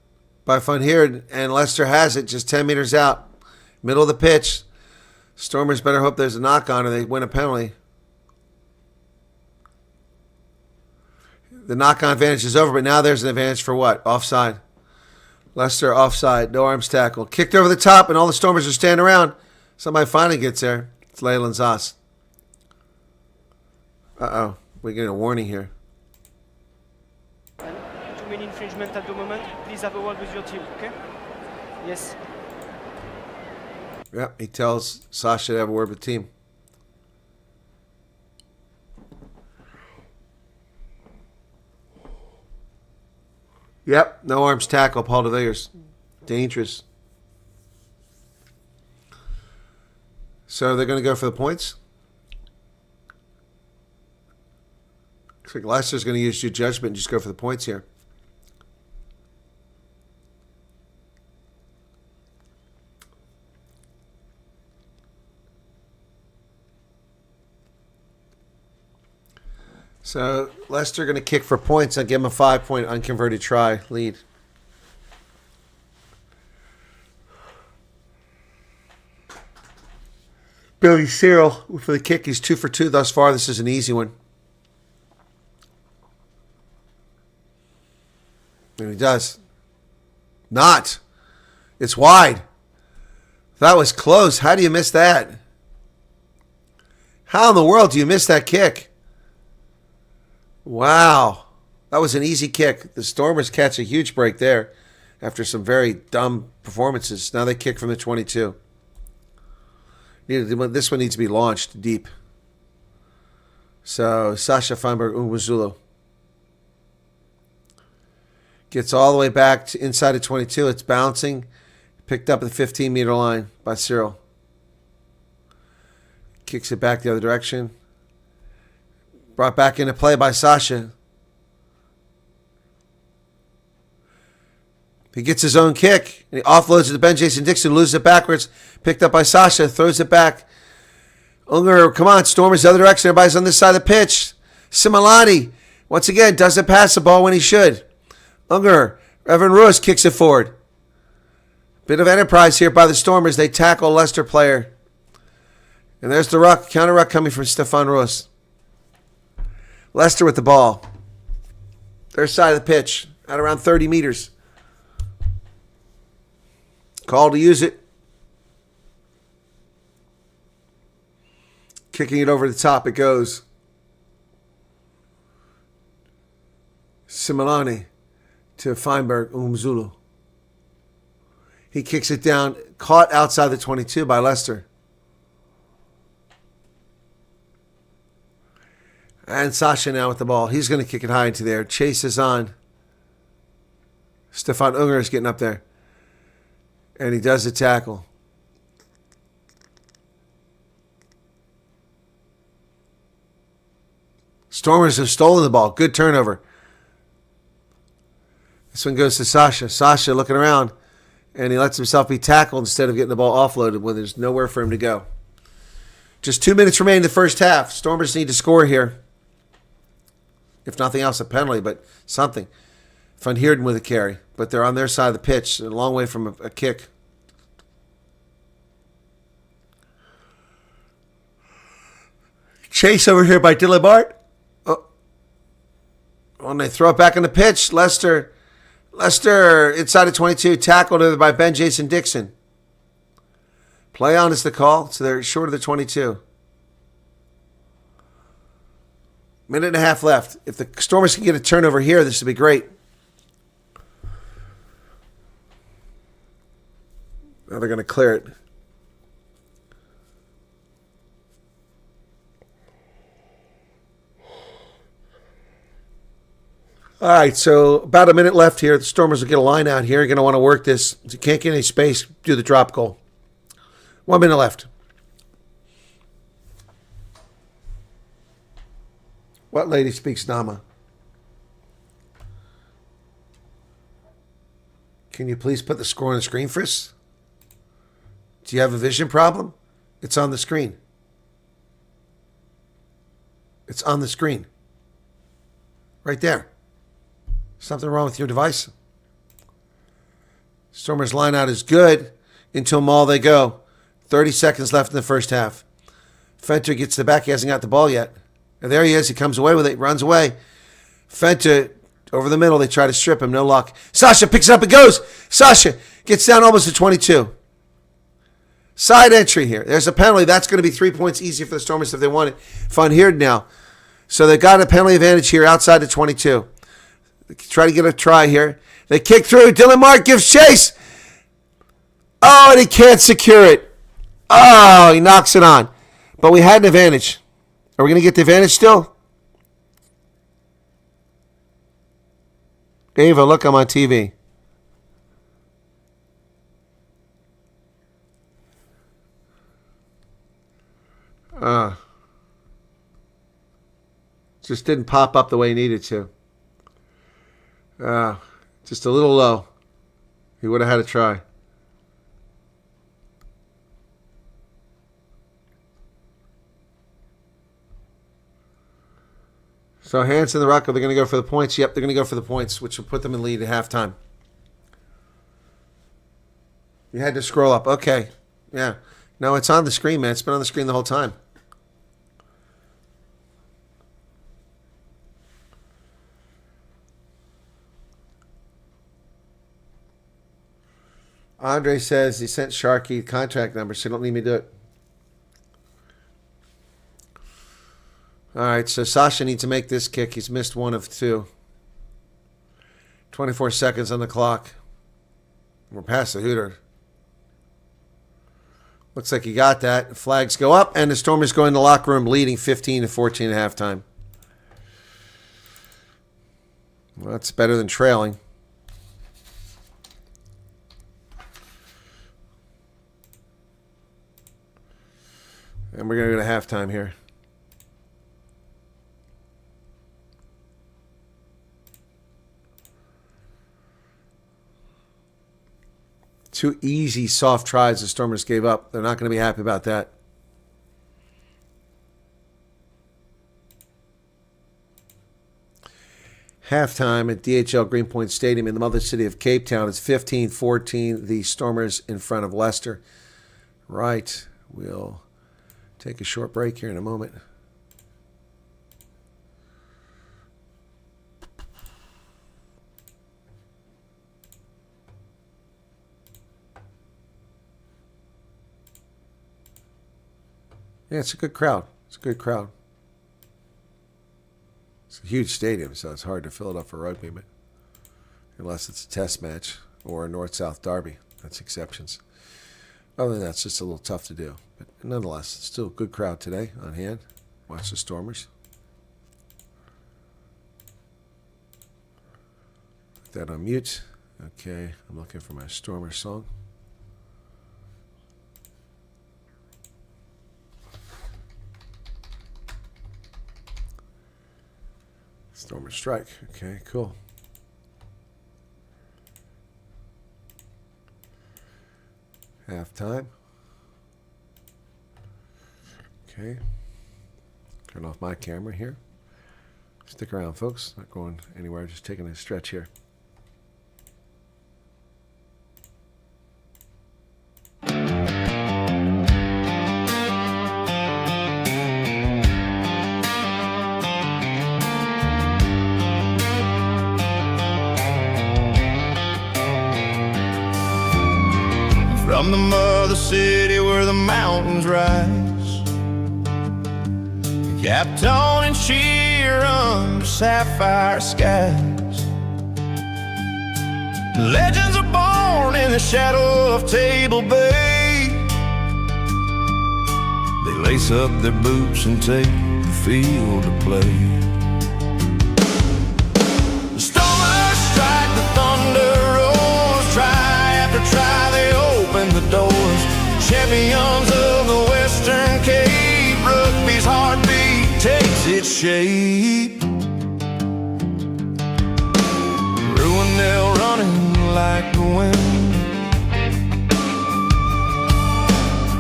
by Van Heerden, and Leicester has it just 10 meters out. Middle of the pitch. Stormers better hope there's a knock-on or they win a penalty. The knock-on advantage is over, but now there's an advantage for what? Offside. Leicester offside. No arms tackle. Kicked over the top, and all the Stormers are standing around. Somebody finally gets there. It's Leyland Zas. Uh-oh. We're getting a warning here. Too many infringement at the moment. Please have a word with your team, okay? Yes. Yep, he tells Sasha to have a word with the team. Yep, no arms tackle, Paul de Villiers. Dangerous. So they're going to go for the points. Looks like Leicester's going to use your judgment and just go for the points here. So Leicester going to kick for points and give them a 5-point unconverted try lead. Billy Cyril for the kick. He's 2 for 2 thus far. This is an easy one. And he does. Not. It's wide. That was close. How do you miss that? How in the world do you miss that kick? Wow. That was an easy kick. The Stormers catch a huge break there after some very dumb performances. Now they kick from the 22. This one needs to be launched deep. So Sasha Feinberg Umwazulu gets all the way back to inside the 22. It's bouncing. Picked up at the 15-meter line by Cyril. Kicks it back the other direction. Brought back into play by Sasha. He gets his own kick. And he offloads it to Ben Jason Dixon. Loses it backwards. Picked up by Sasha. Throws it back. Unger, come on. Stormers the other direction. Everybody's on this side of the pitch. Similani, once again, doesn't pass the ball when he should. Unger, Evan Ruiz kicks it forward. Bit of enterprise here by the Stormers. They tackle a Leicester player. And there's the ruck, counter ruck coming from Stefan Ruiz. Leicester with the ball. Their side of the pitch at around 30 meters. Call to use it. Kicking it over the top, it goes. Similani to Feinberg Umzulu. He kicks it down, caught outside the 22 by Leicester. And Sasha now with the ball. He's going to kick it high into there. Chase is on. Stefan Unger is getting up there. And he does the tackle. Stormers have stolen the ball. Good turnover. This one goes to Sasha. Sasha looking around. And he lets himself be tackled instead of getting the ball offloaded when there's nowhere for him to go. Just 2 minutes remain in the first half. Stormers need to score here. If nothing else, a penalty, but something. Van Heerden with a carry. But they're on their side of the pitch. A long way from a kick. Chase over here by Dylan Bart. Oh, When they throw it back on the pitch, Leicester inside of 22, tackled by Ben Jason Dixon. Play on is the call, so they're short of the 22. Minute and a half left. If the Stormers can get a turnover here, this would be great. Now they're going to clear it. All right, so about a minute left here. The Stormers will get a line out here. You're going to want to work this. If you can't get any space, do the drop goal. 1 minute left. What lady speaks Nama? Can you please put the score on the screen for us? Do you have a vision problem? It's on the screen. It's on the screen. Right there. Something wrong with your device. Stormers line out is good until maul they go. 30 seconds left in the first half. Fenter gets the back. He hasn't got the ball yet. And there he is. He comes away with it. Runs away. Fenter over the middle. They try to strip him. No luck. Sasha picks it up and goes. Sasha gets down almost to 22. Side entry here. There's a penalty. That's going to be 3 points easier for the Stormers if they want it. Van Heerden now. So they've got a penalty advantage here outside the 22. They try to get a try here. They kick through. Dylan Mark gives chase. Oh, and he can't secure it. Oh, he knocks it on. But we had an advantage. Are we going to get the advantage still? Ava, look, I'm on TV. Just didn't pop up the way he needed to. Just a little low. He would have had a try. So Hansen and the Rucker, they're going to go for the points. Yep, they're going to go for the points, which will put them in lead at halftime. You had to scroll up. Okay. Yeah. No, it's on the screen, man. It's been on the screen the whole time. Andre says he sent Sharky contract number, so you don't need me to do it. All right, so Sasha needs to make this kick. He's missed one of two. 24 seconds on the clock. We're past the hooter. Looks like he got that. Flags go up, and the Stormers go in the locker room leading 15-14 at halftime. Well, that's better than trailing. And we're going to go to halftime here. Two easy, soft tries the Stormers gave up. They're not going to be happy about that. Halftime at DHL Greenpoint Stadium in the mother city of Cape Town. It's 15-14, the Stormers in front of Leicester. Right, we'll take a short break here in a moment. Yeah, it's a good crowd. It's a good crowd. It's a huge stadium, so it's hard to fill it up for rugby, but unless it's a test match or a North-South derby. That's exceptions. Other than that, it's just a little tough to do. But nonetheless, it's still a good crowd today on hand. Watch the Stormers. Put that on mute. Okay, I'm looking for my Stormer song. Stormer strike. Okay, cool. Halftime. Okay. Turn off my camera here. Stick around, folks. Not going anywhere. Just taking a stretch here. from the mother city where the mountains rise. Capped on and sheer under sapphire skies. Legends are born in the shadow of Table Bay. They lace up their boots and take the field to play. The Stormers strike, the thunder roars. Try after try, they open the doors. Champions of the Western Cape, rugby's heartbeat takes its shape. Ruinell running like the wind.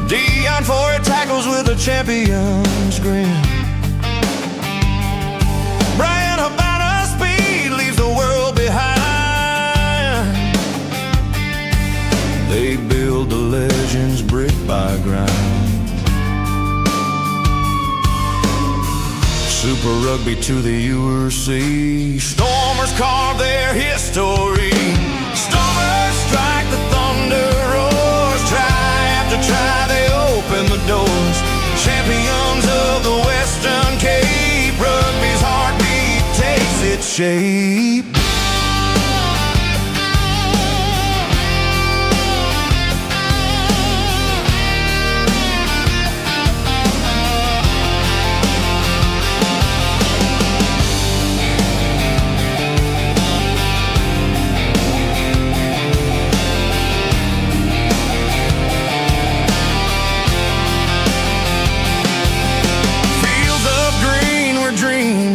Dion for it tackles with a champion's grin. Brian Havana speed leaves the world behind. They build the legends brick by grind. Super Rugby to the URC. Stormers carve their history. Stormers strike, the thunder roars. Try after try, they open the doors. Champions of the Western Cape, rugby's heartbeat takes its shape.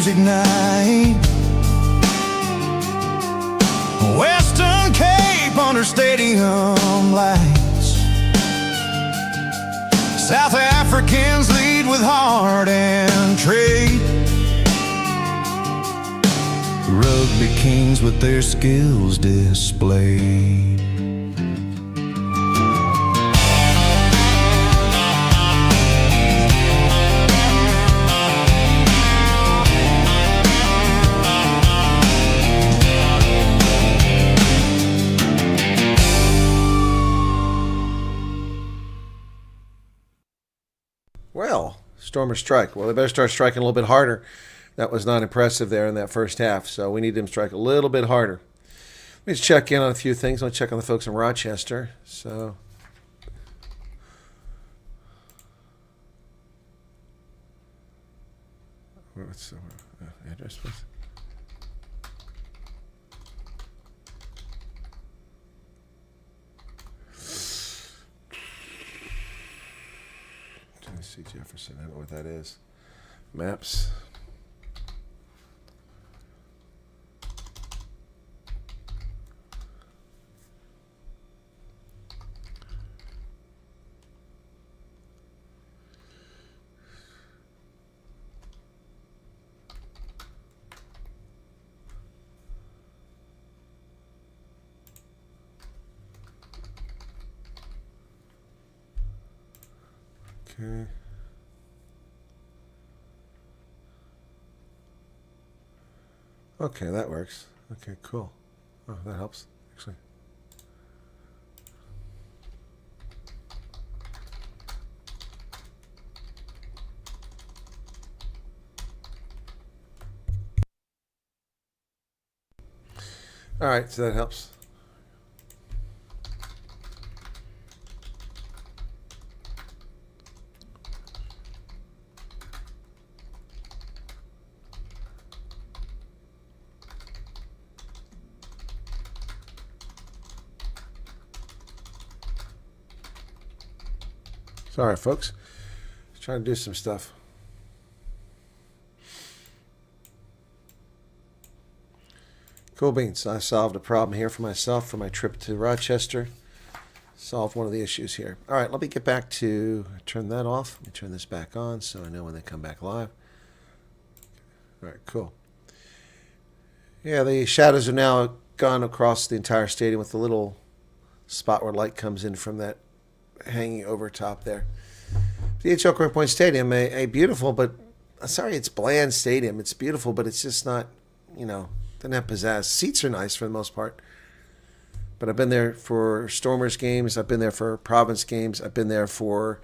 Ignite. Western Cape under stadium lights. South Africans lead with heart and trade. Rugby kings with their skills displayed. Well, Stormers strike. Well, they better start striking a little bit harder. That was not impressive there in that first half, so we need them to strike a little bit harder. Let me just check in on a few things. I'll check on the folks in Rochester. So, what's the address, please? Tennessee Jefferson. I don't know what that is. Maps. Okay. Okay, that works. Okay, cool. Oh, that helps, actually. All right, so that helps. Sorry, folks. Just trying to do some stuff. Cool beans. I solved a problem here for myself for my trip to Rochester. Solved one of the issues here. All right, let me get back to turn that off. Let me turn this back on so I know when they come back live. All right, cool. Yeah, the shadows are now gone across the entire stadium with the little spot where light comes in from that hanging over top there. The DHL Green Point Stadium, a beautiful, but sorry, it's bland stadium. It's beautiful, but it's just not, doesn't have pizzazz. Seats are nice for the most part, But I've been there for Stormers games. I've been there for Province games. I've been there for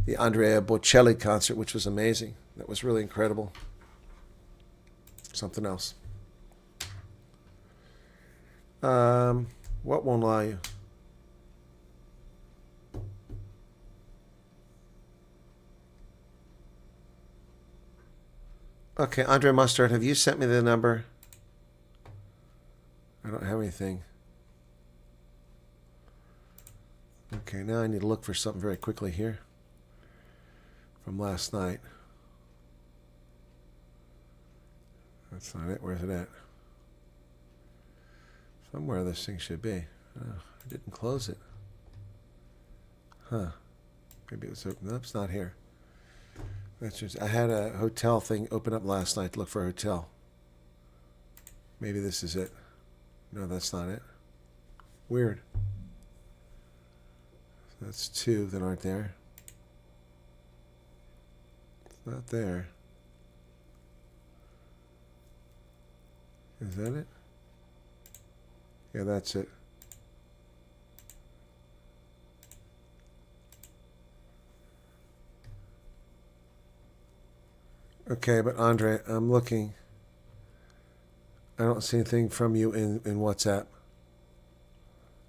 the Andrea Bocelli concert, which was amazing. That was really incredible. Something else. What won't allow you? Okay, Andre Mustard, have you sent me the number? I don't have anything. Okay, now I need to look for something very quickly here from last night. That's not it. Where's it at? Somewhere this thing should be. Oh, I didn't close it. Huh. Maybe it was open. Nope, it's not here. That's just, I had a hotel thing open up last night to look for a hotel. Maybe this is it. No, that's not it. Weird. That's two that aren't there. It's not there. Is that it? Yeah, that's it. Okay, but Andre, I'm looking. I don't see anything from you in WhatsApp.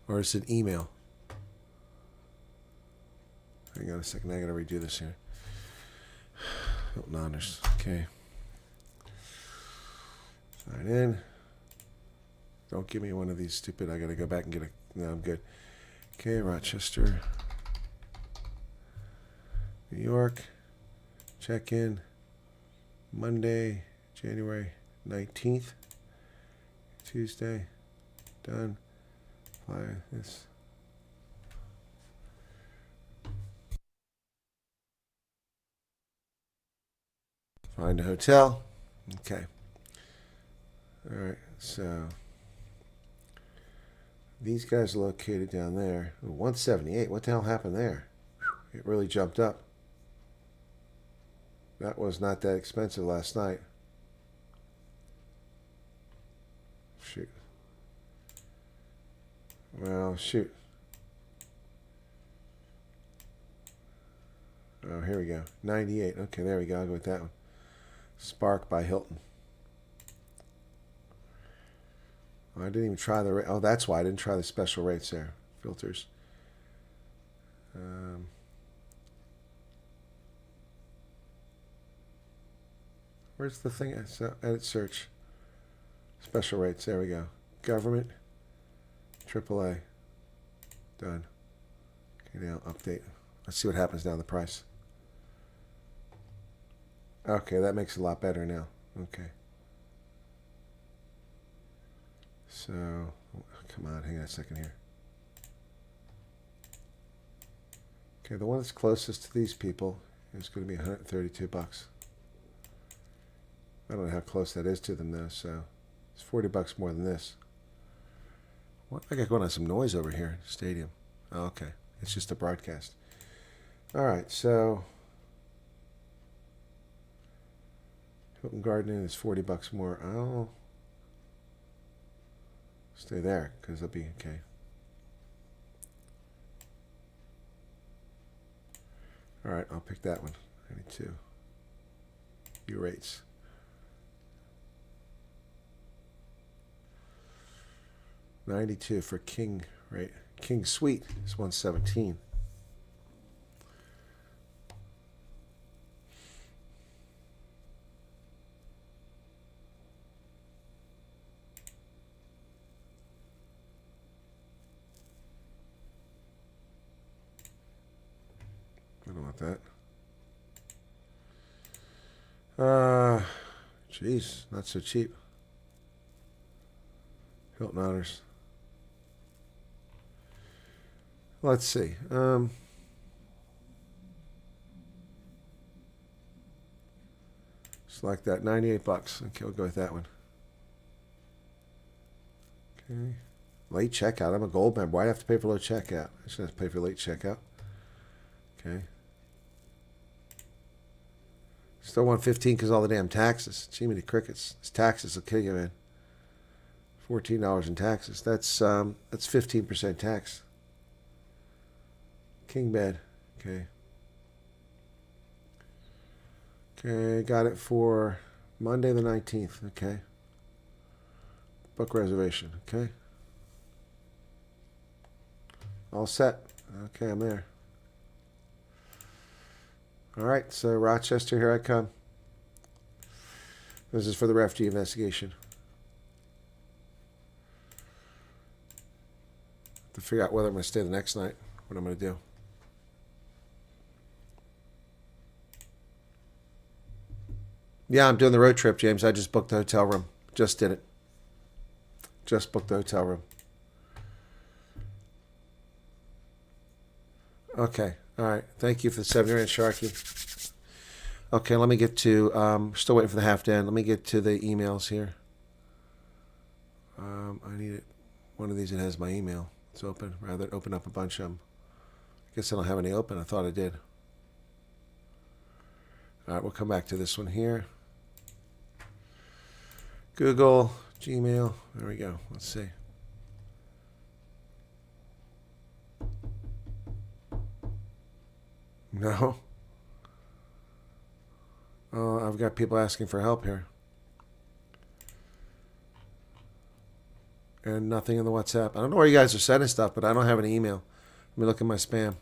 Or is it email? Hang on a second. I gotta redo this here. Hilton Honors. Okay. Sign in. Don't give me one of these stupid. I gotta go back and get a. No, I'm good. Okay, Rochester, New York. Check in. Monday, January 19th. Tuesday. Done. Apply this. Find a hotel. Okay. All right. So these guys are located down there. Ooh, 178. What the hell happened there? Whew, it really jumped up. That was not that expensive last night. Shoot. Well, shoot. Oh, here we go. 98. Okay, there we go. I'll go with that one. Spark by Hilton. Oh, I didn't even try the rate. Oh, that's why I didn't try the special rates there. Filters. Where's the thing? Edit search. Special rates. There we go. Government. AAA. Done. Okay, now update. Let's see what happens down the price. Okay, that makes it a lot better now. Okay. So, come on, hang on a second here. Okay, the one that's closest to these people is going to be $132. I don't know how close that is to them though, so it's $40 more than this. What? I got going on some noise over here. Stadium. Oh, okay. It's just a broadcast. All right, so Hilton Garden Inn is $40 more. I'll stay there because it'll be okay. All right, I'll pick that one. 92. View rates. $92 for King, right? King Suite is $117. I don't want that. Geez, not so cheap. Hilton Honors. Let's see. Select that. $98. Okay, we'll go with that one. Okay. Late checkout. I'm a gold member. Why do I have to pay for late checkout? I should have to pay for late checkout. Okay. Still want 15 because all the damn taxes. Gee, many crickets. These taxes will kill you, man. $14 in taxes. That's 15% tax. King bed. Okay. Okay, got it for Monday the 19th. Okay. Book reservation. Okay. All set. Okay, I'm there. All right, so Rochester, here I come. This is for the refugee investigation. To figure out whether I'm going to stay the next night, what I'm going to do. Yeah, I'm doing the road trip, James. I just booked the hotel room. Just did it. Just booked the hotel room. Okay. All right. Thank you for the 70 Rand, Sharky. Okay, let me get to... still waiting for the half den. Let me get to the emails here. I need it. One of these that has my email. It's open. Rather than open up a bunch of them. I guess I don't have any open. I thought I did. All right, we'll come back to this one here. Google, Gmail. There we go. Let's see. No. Oh, I've got people asking for help here. And nothing in the WhatsApp. I don't know where you guys are sending stuff, but I don't have an email. Let me look at my spam.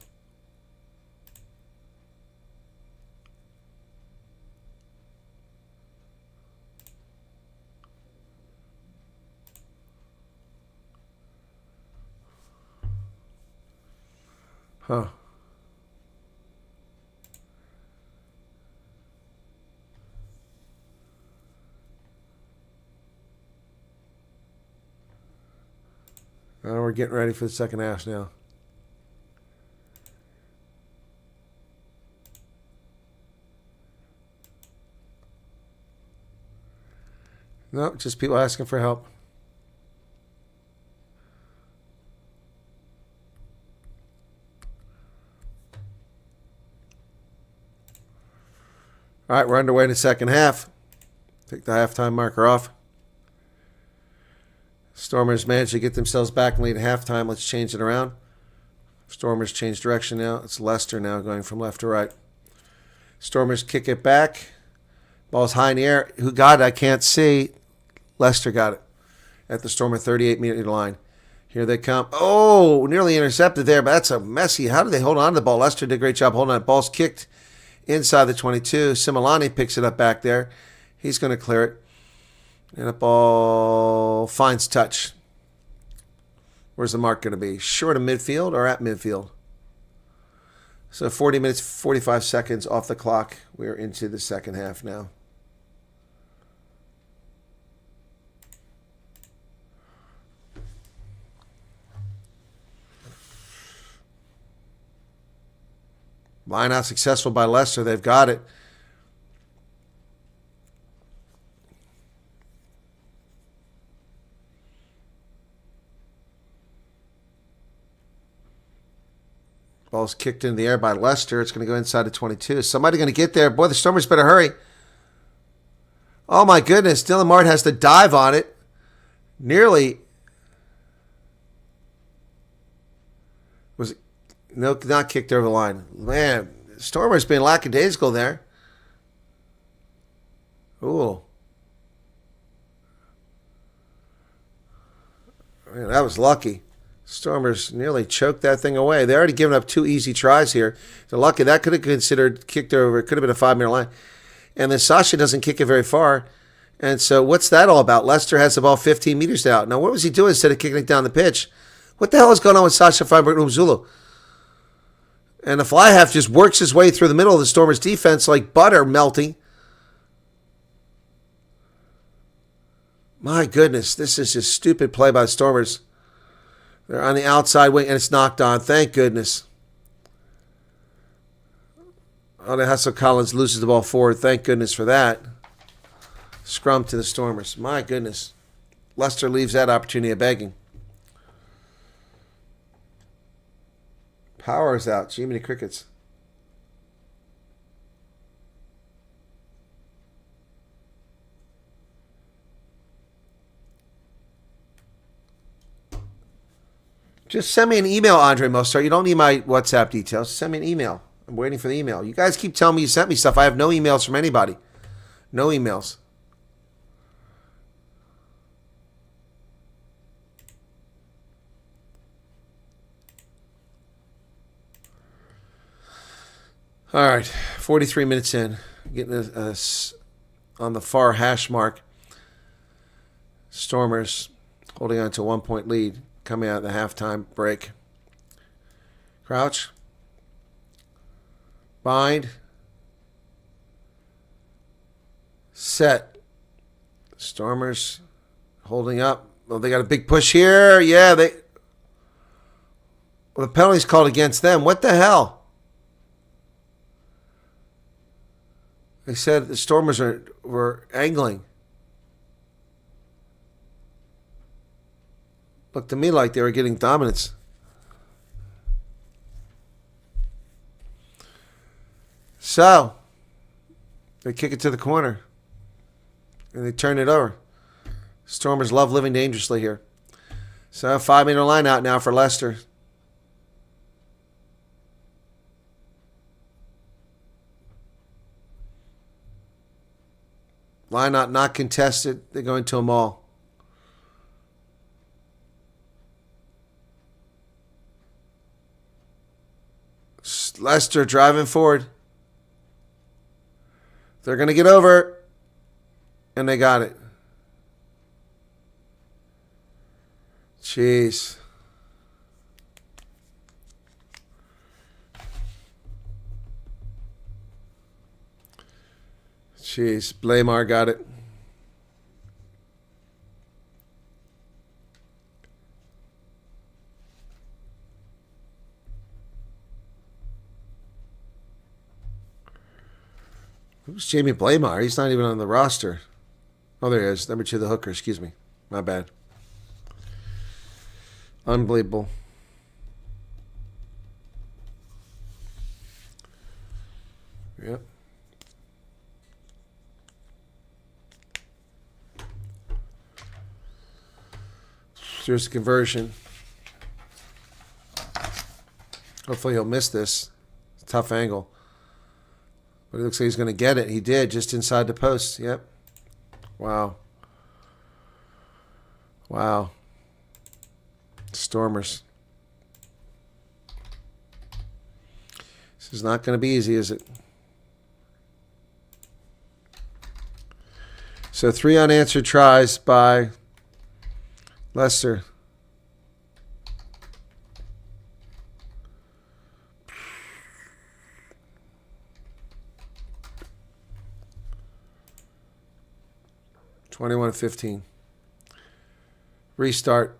Huh. We're getting ready for the second half now. No, just people asking for help. All right, we're underway in the second half. Take the halftime marker off. Stormers managed to get themselves back and lead at halftime. Let's change it around. Stormers change direction now. It's Leicester now going from left to right. Stormers kick it back. Ball's high in the air. Who got it? I can't see. Leicester got it at the Stormer 38-meter line. Here they come. Oh, nearly intercepted there, but that's a messy. How did they hold on to the ball? Leicester did a great job holding on. Ball's kicked inside the 22. Similani picks it up back there. He's going to clear it. And the ball finds touch. Where's the mark going to be? Short of midfield or at midfield? So 40 minutes, 45 seconds off the clock. We're into the second half now. Line out successful by Leicester. They've got it. Ball's kicked into the air by Leicester. It's going to go inside the 22. Is somebody going to get there? Boy, the Stormers better hurry. Oh, my goodness. Dylan Mart has to dive on it. Nearly. Was it? No, not kicked over the line. Man, Stormers being lackadaisical there. Ooh. Man, that was lucky. Stormers nearly choked that thing away. They already given up 2 easy tries here. They're lucky. That could have considered kicked over. It could have been a 5-meter line. And then Sasha doesn't kick it very far. And so what's that all about? Leicester has the ball 15 meters out. Now, what was he doing instead of kicking it down the pitch? What the hell is going on with Sasha Feinberg-Umzulu? And the fly half just works his way through the middle of the Stormers' defense like butter melting. My goodness, this is just stupid play by the Stormers. They're on the outside wing, and it's knocked on. Thank goodness. Oh, the Hustle Collins loses the ball forward. Thank goodness for that. Scrum to the Stormers. My goodness. Leicester leaves that opportunity of begging. Power is out. Jiminy Crickets. Just send me an email, Andre Mostert. You don't need my WhatsApp details. Send me an email. I'm waiting for the email. You guys keep telling me you sent me stuff. I have no emails from anybody. No emails. All right, 43 minutes in. Getting on the far hash mark. Stormers holding on to a 1-point lead coming out of the halftime break. Crouch. Bind. Set. Stormers holding up. Well, they got a big push here. Yeah, well, the penalty's called against them. What the hell? They said the Stormers were angling. Looked to me like they were getting dominance. So, they kick it to the corner. And they turn it over. Stormers love living dangerously here. So, 5-meter line out now for Leicester. Line out not contested. They go into a maul. Leicester driving forward. They're going to get over. And they got it. Jeez. Jeez. Blamar got it. Who's Jamie Blamar? He's not even on the roster. Oh, there he is. Number 2, the hooker. Excuse me. My bad. Unbelievable. Yep. Here's the conversion. Hopefully he'll miss this. It's a tough angle. But it looks like he's going to get it. He did, just inside the post. Yep. Wow. Wow. Stormers. This is not going to be easy, is it? So 3 unanswered tries by Leicester. (21-15). Restart.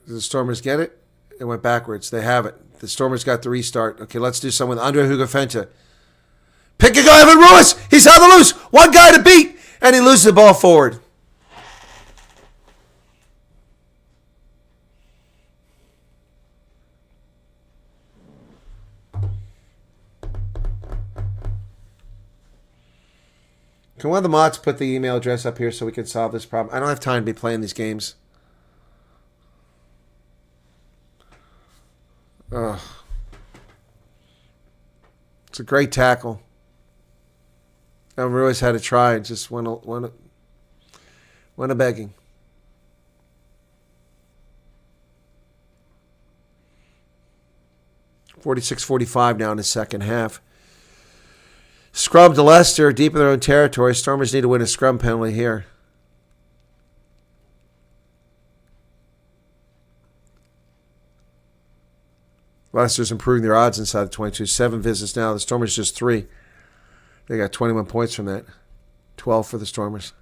Did the Stormers get it? It went backwards. They have it. The Stormers got the restart. Okay, let's do something with Andre Hugafenta. Pick a guy, Evan Ruiz. He's on the loose. One guy to beat, and he loses the ball forward. Can one of the mods put the email address up here so we can solve this problem? I don't have time to be playing these games. Ugh. It's a great tackle. And Ruiz had to try and just went a begging. (46-45) now in the second half. Scrum to Leicester, deep in their own territory. Stormers need to win a scrum penalty here. Leicester's improving their odds inside the 22. 7 visits now. The Stormers just 3. They got 21 points from that. 12 for the Stormers.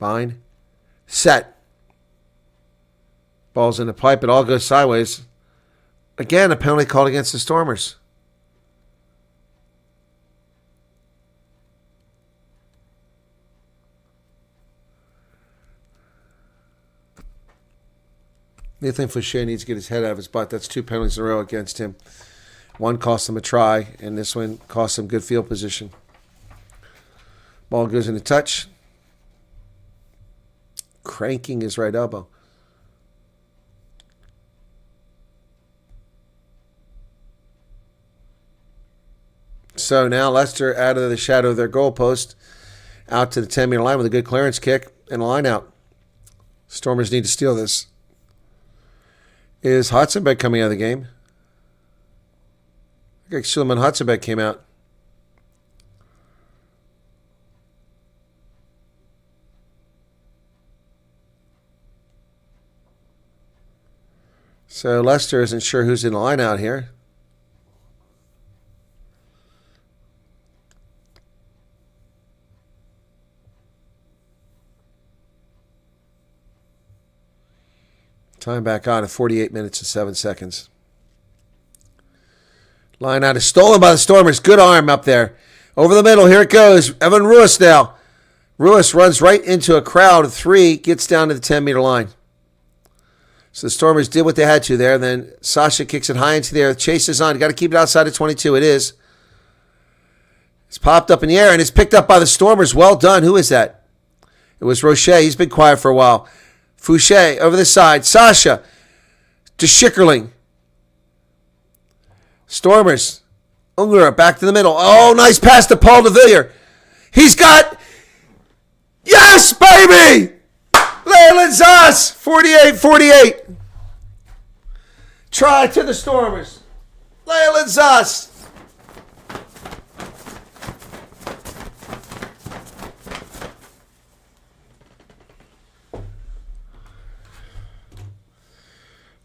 Bind. Set. Ball's in the pipe. It all goes sideways. Again, a penalty called against the Stormers. Nathan Fouché needs to get his head out of his butt. That's 2 penalties in a row against him. One cost him a try, and this one cost him good field position. Ball goes into touch. Cranking his right elbow. So now Leicester out of the shadow of their goalpost, out to the 10-meter line with a good clearance kick and a line out. Stormers need to steal this. Is Hotzenbeck coming out of the game? I think Suleiman Hotzenbeck came out. So Leicester isn't sure who's in the line out here. Time back on at 48 minutes and 7 seconds. Line out is stolen by the Stormers. Good arm up there. Over the middle. Here it goes. Evan Ruiz now. Ruiz runs right into a crowd of 3. Gets down to the 10-meter line. So the Stormers did what they had to there. Then Sasha kicks it high into the air. Chase is on. Got to keep it outside of 22. It is. It's popped up in the air and it's picked up by the Stormers. Well done. Who is that? It was Roche. He's been quiet for a while. Fouché over the side. Sasha to Schickerling. Stormers. Unger back to the middle. Oh, nice pass to Paul de Villiers. He's got... Yes, baby! Leyland Zas, 48-48. Try to the Stormers. Leyland Zas.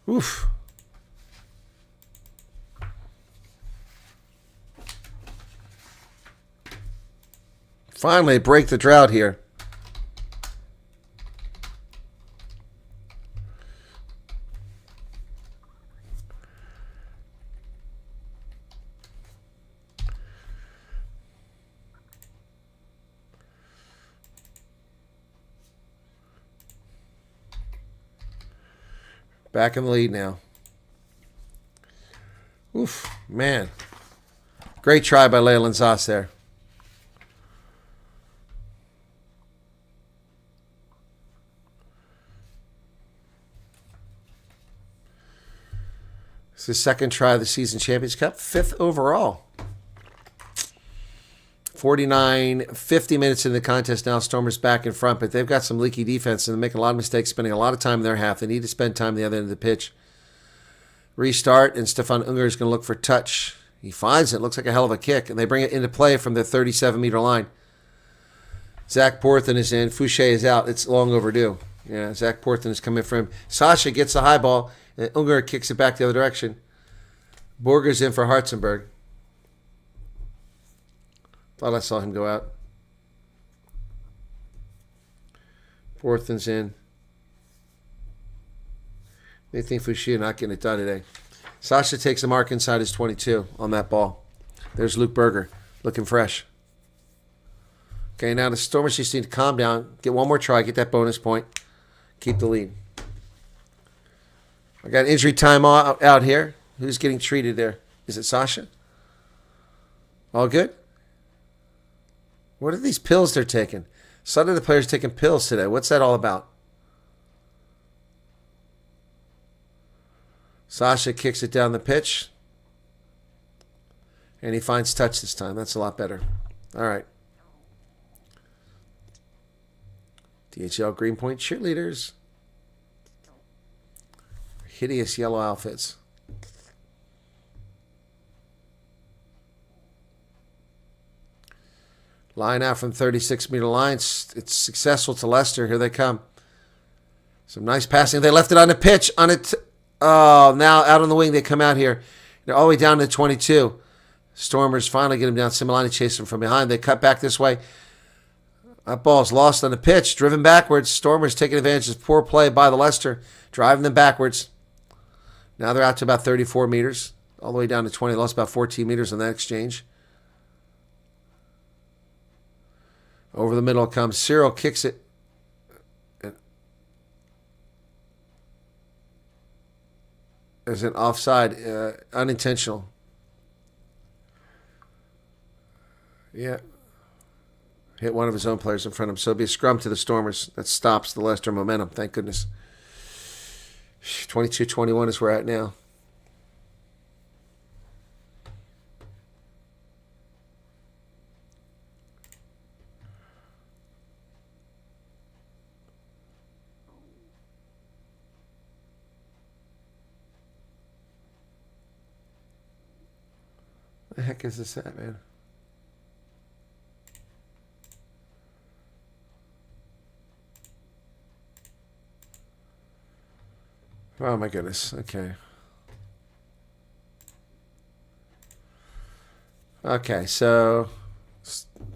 Oof. Finally break the drought here. Back in the lead now. Oof, man. Great try by Leyland Zas there. It's his second try of the season Champions Cup, 5th overall. 50 minutes in the contest now. Stormers back in front, but they've got some leaky defense and they're making a lot of mistakes, spending a lot of time in their half. They need to spend time the other end of the pitch. Restart, and Stefan Unger is going to look for touch. He finds it. Looks like a hell of a kick, and they bring it into play from the 37-meter line. Zach Porthen is in. Fouché is out. It's long overdue. Yeah, Zach Porthen is coming for him. Sasha gets the high ball, and Unger kicks it back the other direction. Borger's in for Hartzenberg. Thought I saw him go out. Porthen's in. They think Fouché not getting it done today. Sasha takes a mark inside his 22 on that ball. There's Luke Berger looking fresh. Okay, now the Stormers just need to calm down, get one more try, get that bonus point, keep the lead. I got injury time out here. Who's getting treated there? Is it Sasha? All good? What are these pills they're taking? Suddenly the players taking pills today. What's that all about? Sasha kicks it down the pitch. And he finds touch this time. That's a lot better. All right. DHL Greenpoint cheerleaders. Hideous yellow outfits. Line out from 36-meter line. It's successful to Leicester. Here they come. Some nice passing. They left it on the pitch. Oh, now out on the wing. They come out here. They're all the way down to 22. Stormers finally get him down. Similani chase him from behind. They cut back this way. That ball's lost on the pitch. Driven backwards. Stormers taking advantage of poor play by the Leicester. Driving them backwards. Now they're out to about 34 meters. All the way down to 20. Lost about 14 meters on that exchange. Over the middle comes Cyril, kicks it. There's an offside, unintentional. Yeah. Hit one of his own players in front of him. So it'll be a scrum to the Stormers. That stops the Leicester momentum, thank goodness. 22-21 is where we're at now. The heck is this at, man? Oh my goodness. Okay. Okay, so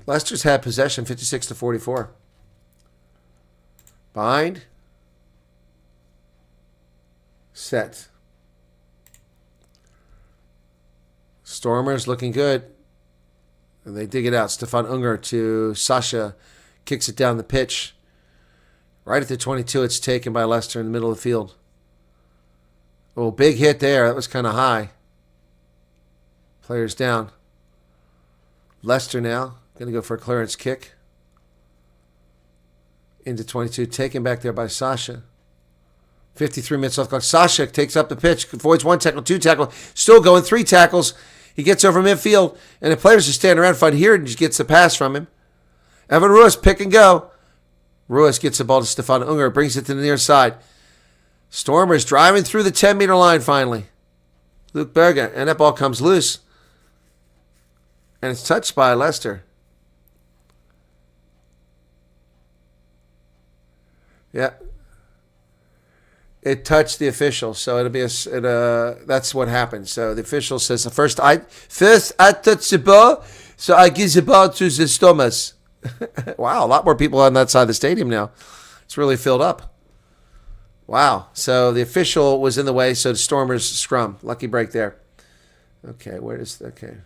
Leicester's had possession 56-44. Bind. Set. Stormers looking good. And they dig it out. Stefan Unger to Sasha. Kicks it down the pitch. Right at the 22, it's taken by Leicester in the middle of the field. Oh, big hit there. That was kind of high. Players down. Leicester now. Going to go for a clearance kick. Into 22. Taken back there by Sasha. 53 minutes off the clock. Sasha takes up the pitch. Avoids 1 tackle, 2 tackle. Still going. 3 tackles. He gets over midfield. And the players are standing around fighting here and just gets the pass from him. Evan Ruiz, pick and go. Ruiz gets the ball to Stefan Unger. Brings it to the near side. Stormers driving through the 10-meter line finally. Luke Berger. And that ball comes loose. And it's touched by Leicester. Yeah. It touched the official, so it'll be that's what happened. So the official says, first I touched the ball, so I give the ball to the Stormers. Wow, a lot more people on that side of the stadium now. It's really filled up. Wow. So the official was in the way, so the Stormers scrum. Lucky break there. Okay, okay.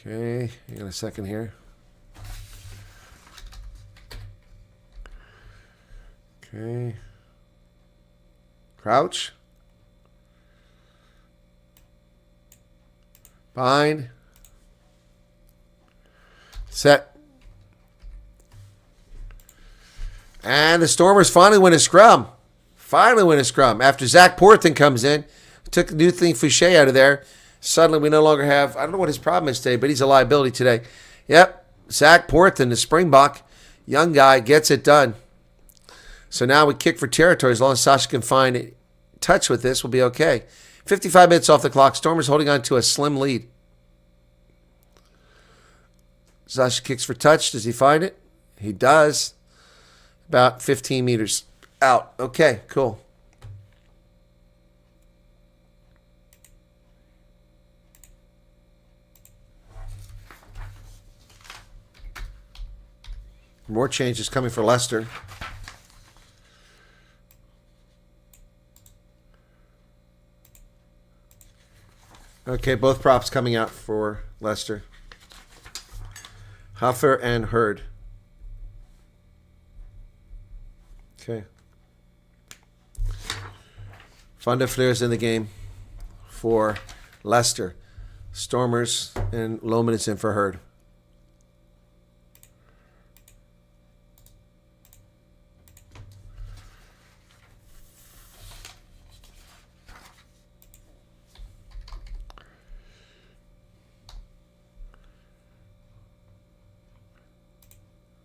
Okay, hang on a second here. Okay. Crouch. Bind. Set. And the Stormers finally win a scrum. After Zach Porthen comes in. Took Newthling Fouché out of there. Suddenly we no longer have, I don't know what his problem is today, but he's a liability today. Yep, Zach Porthen, the Springbok, young guy, gets it done. So now we kick for territory. As long as Sasha can find touch with this, we'll be okay. 55 minutes off the clock. Stormers holding on to a slim lead. Sasha kicks for touch. Does he find it? He does. About 15 meters out. Okay, cool. More changes coming for Leicester. Okay, both props coming out for Leicester. Huffer and Hurd. Okay. Van der Fleur's in the game for Leicester. Stormers and Lohman is in for Hurd.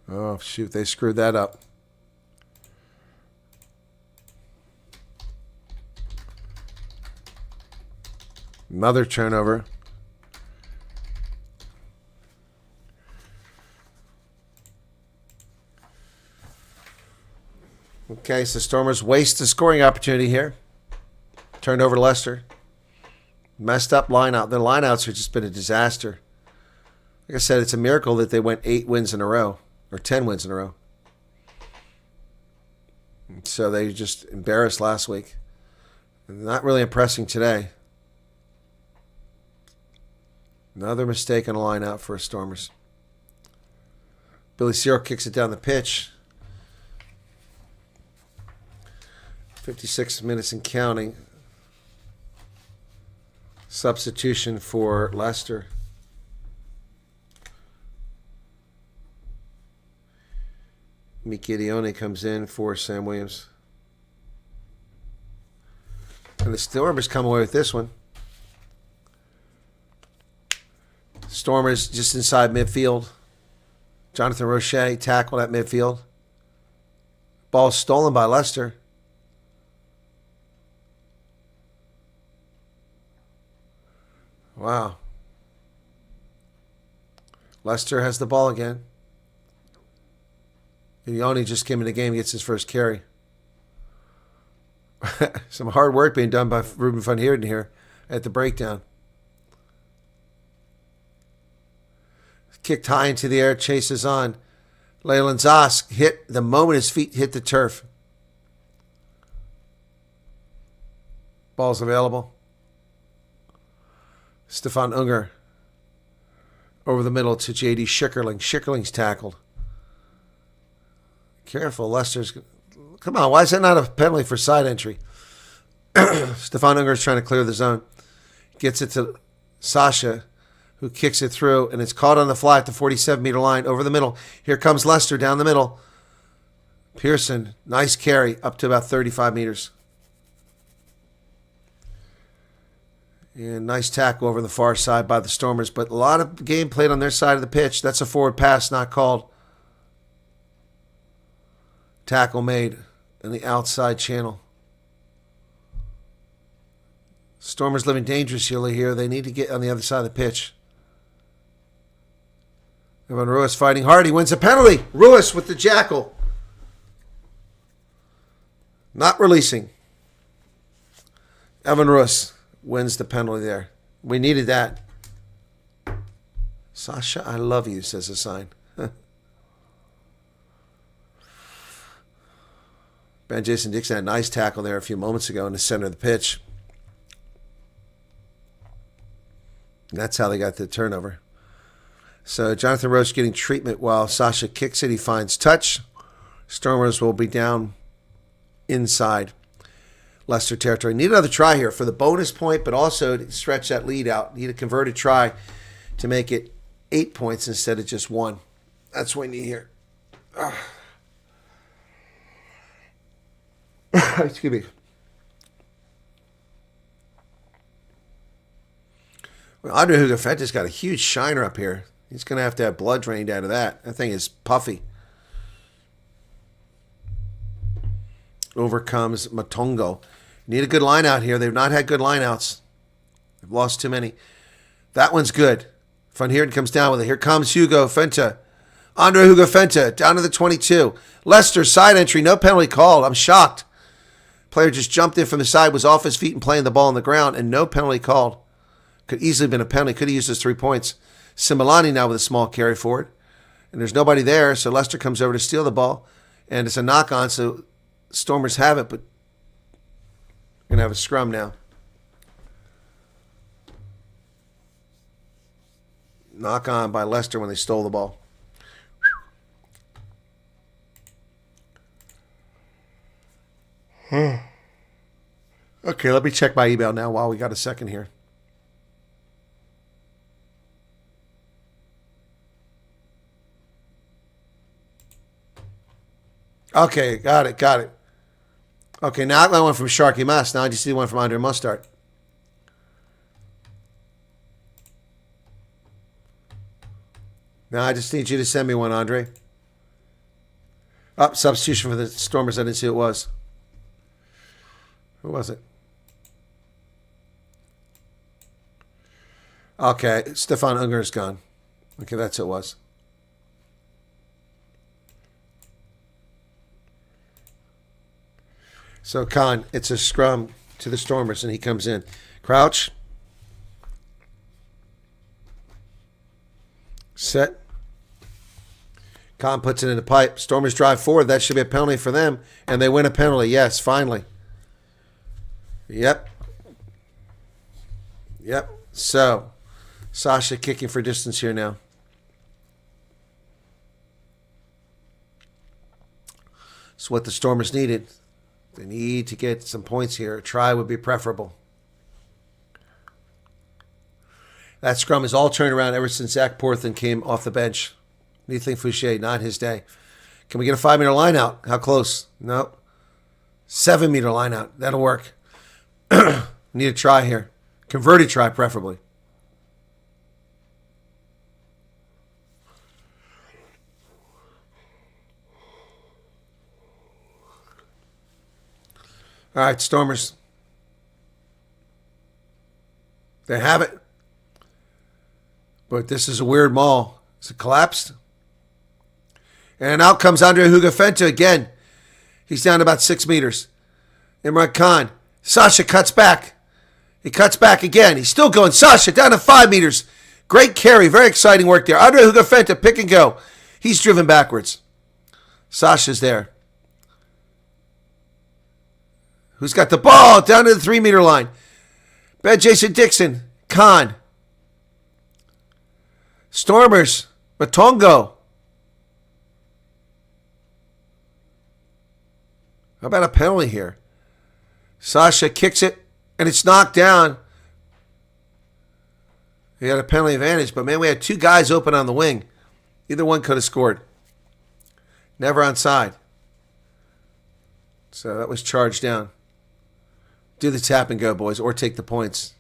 Oh, shoot, they screwed that up. Another turnover. Okay, so Stormers waste the scoring opportunity here. Turned over to Leicester. Messed up lineout. Their lineouts have just been a disaster. Like I said, it's a miracle that they went 8 wins in a row. Or 10 wins in a row. So they just embarrassed last week. Not really impressing today. Another mistake on a line out for Stormers. Billy Ciro kicks it down the pitch. 56 minutes and counting. Substitution for Leicester. Michidione comes in for Sam Williams. And the Stormers come away with this one. Stormers just inside midfield. Jonathan Roche tackled at midfield. Ball stolen by Leicester. Wow. Leicester has the ball again. Ione just came in the game. He gets his first carry. Some hard work being done by Ruben van Heerden here at the breakdown. Kicked high into the air, chases on. Leyland Zosk hit the moment his feet hit the turf. Ball's available. Stefan Unger over the middle to J.D. Schickerling. Schickerling's tackled. Careful, Leicester's... Come on, why is that not a penalty for side entry? Stefan Unger is trying to clear the zone. Gets it to Sasha, who kicks it through, and it's caught on the fly at the 47-meter line over the middle. Here comes Leicester down the middle. Pearson, nice carry up to about 35 meters. And nice tackle over the far side by the Stormers, but a lot of game played on their side of the pitch. That's a forward pass not called. Tackle made in the outside channel. Stormers living dangerously here. They need to get on the other side of the pitch. Evan Ruiz fighting hard. He wins a penalty. Ruiz with the jackal. Not releasing. Evan Ruiz wins the penalty there. We needed that. Sasha, I love you, says the sign. Ben Jason Dixon had a nice tackle there a few moments ago in the center of the pitch. And that's how they got the turnover. So Jonathan Roach getting treatment while Sasha kicks it. He finds touch. Stormers will be down inside Leicester territory. Need another try here for the bonus point, but also to stretch that lead out. Need a converted try to make it 8 points instead of just 1. That's what we need here. Excuse me. Well, Andre Hugafente's got a huge shiner up here. He's going to have blood drained out of that. That thing is puffy. Overcomes Matongo. Need a good line out here. They've not had good line outs. They've lost too many. That one's good. Van Heerden comes down with it. Here comes Hugo Fente. Andre Hugo Fente down to the 22. Leicester side entry. No penalty called. I'm shocked. Player just jumped in from the side, was off his feet and playing the ball on the ground, and no penalty called. Could easily have been a penalty. Could have used his 3 points. Similani now with a small carry forward. And there's nobody there, so Leicester comes over to steal the ball. And it's a knock-on, so Stormers have it, but we're going to have a scrum now. Knock-on by Leicester when they stole the ball. Okay, let me check my email now while we got a second here. Okay, got it. Okay, now I got one from Sharky Mas. Now I just see one from Andre Mustard. Now I just need you to send me one, Andre. Substitution for the Stormers. I didn't see who it was. Who was it? Okay, Stefan Unger is gone. Okay, that's who it was. So, Khan, it's a scrum to the Stormers, and he comes in. Crouch. Set. Khan puts it in the pipe. Stormers drive forward. That should be a penalty for them, and they win a penalty. Yes, finally. Yep. So, Sasha kicking for distance here now. It's what the Stormers needed. They need to get some points here. A try would be preferable. That scrum is all turned around ever since Zach Porthan came off the bench. Anything Fouché, not his day. Can we get a 5-meter line out? How close? No. 7-meter line out. That'll work. Need a try here. Converted try, preferably. All right, Stormers. They have it. But this is a weird maul. Is it collapsed? And out comes Andre Hugafenta again. He's down to about 6 meters. Imran Khan. Sasha cuts back. He cuts back again. He's still going. Sasha down to 5 meters. Great carry. Very exciting work there. Andre Hugafenta, pick and go. He's driven backwards. Sasha's there. Who's got the ball? Down to the 3 meter line. Ben Jason Dixon. Khan. Stormers. Matongo. How about a penalty here? Sasha kicks it, and it's knocked down. He had a penalty advantage, but man, we had 2 guys open on the wing. Either one could have scored. Never onside. So that was charged down. Do the tap and go, boys, or take the points.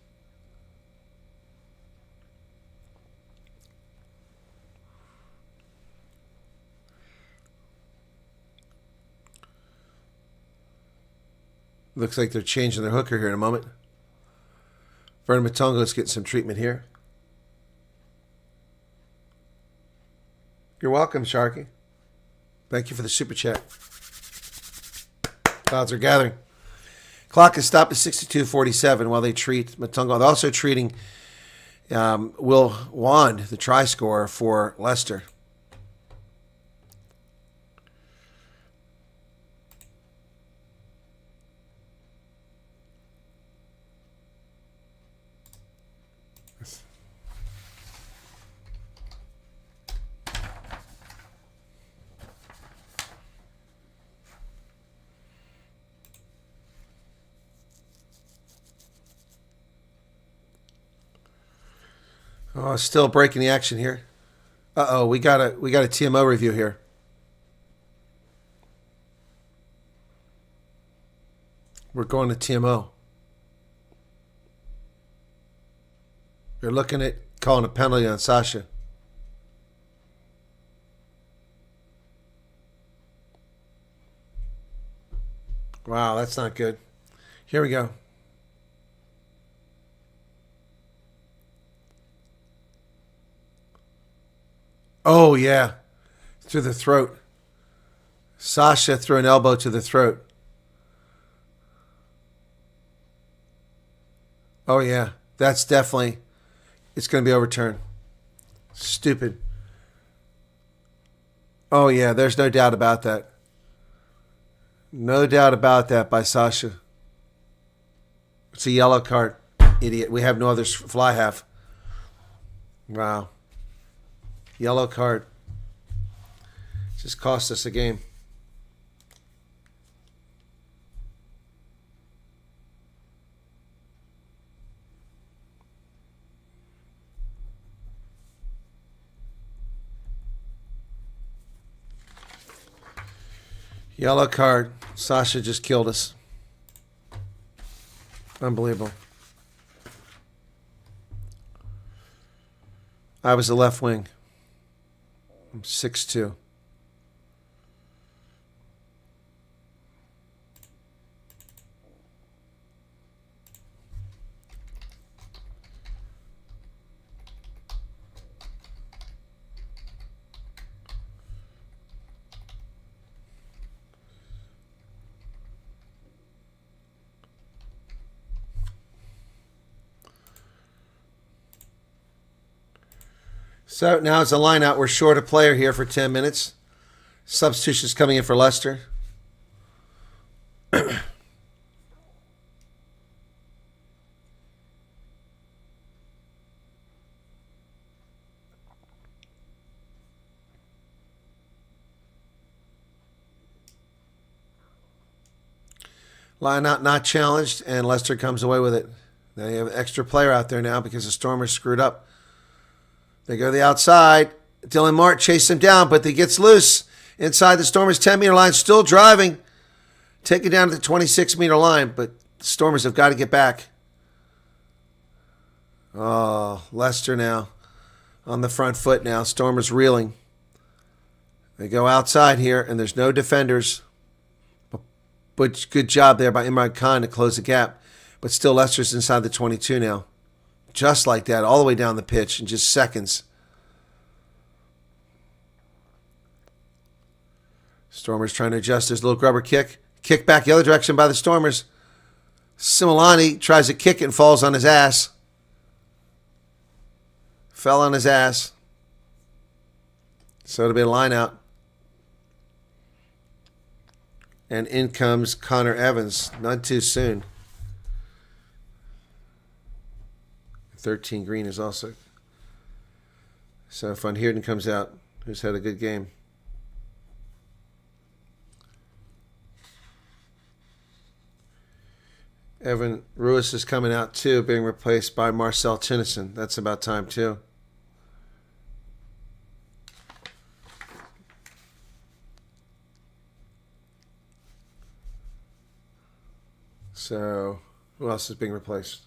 Looks like they're changing their hooker here in a moment. Vernon Matongo's getting some treatment here. You're welcome, Sharky. Thank you for the super chat. Clouds are gathering. Clock is stopped at 62:47 while they treat Matongo. They're also treating Will Wand, the try scorer for Leicester. Oh, still breaking the action here. Uh-oh, we got a TMO review here. We're going to TMO. They're looking at calling a penalty on Sasha. Wow, that's not good. Here we go. Oh, yeah. Through the throat. Sasha threw an elbow to the throat. Oh, yeah. That's definitely... It's going to be overturned. Stupid. Oh, yeah. There's no doubt about that. No doubt about that by Sasha. It's a yellow card. Idiot. We have no other fly half. Wow. Yellow card. Just cost us a game. Yellow card. Sasha just killed us. Unbelievable. I was the left wing. I'm 6'2". So now it's a line out. We're short a player here for 10 minutes. Substitutions coming in for Leicester. Line out not challenged, and Leicester comes away with it. They have an extra player out there now because the Stormers screwed up. They go to the outside. Dylan Mart chases him down, but he gets loose inside the Stormers' 10-meter line, still driving. Take it down to the 26-meter line, but the Stormers have got to get back. Oh, Leicester now on the front foot now. Stormers reeling. They go outside here, and there's no defenders. But good job there by Imran Khan to close the gap. But still, Leicester's inside the 22 now. Just like that, all the way down the pitch in just seconds. Stormers trying to adjust his little grubber kick. Kick back the other direction by the Stormers. Similani tries to kick it and falls on his ass. Fell on his ass. So it'll be a line out. And in comes Connor Evans. Not too soon. 13 green is also. So Van Heerden comes out, who's had a good game. Evan Ruiz is coming out too, being replaced by Marcel Tennyson. That's about time too. So, who else is being replaced?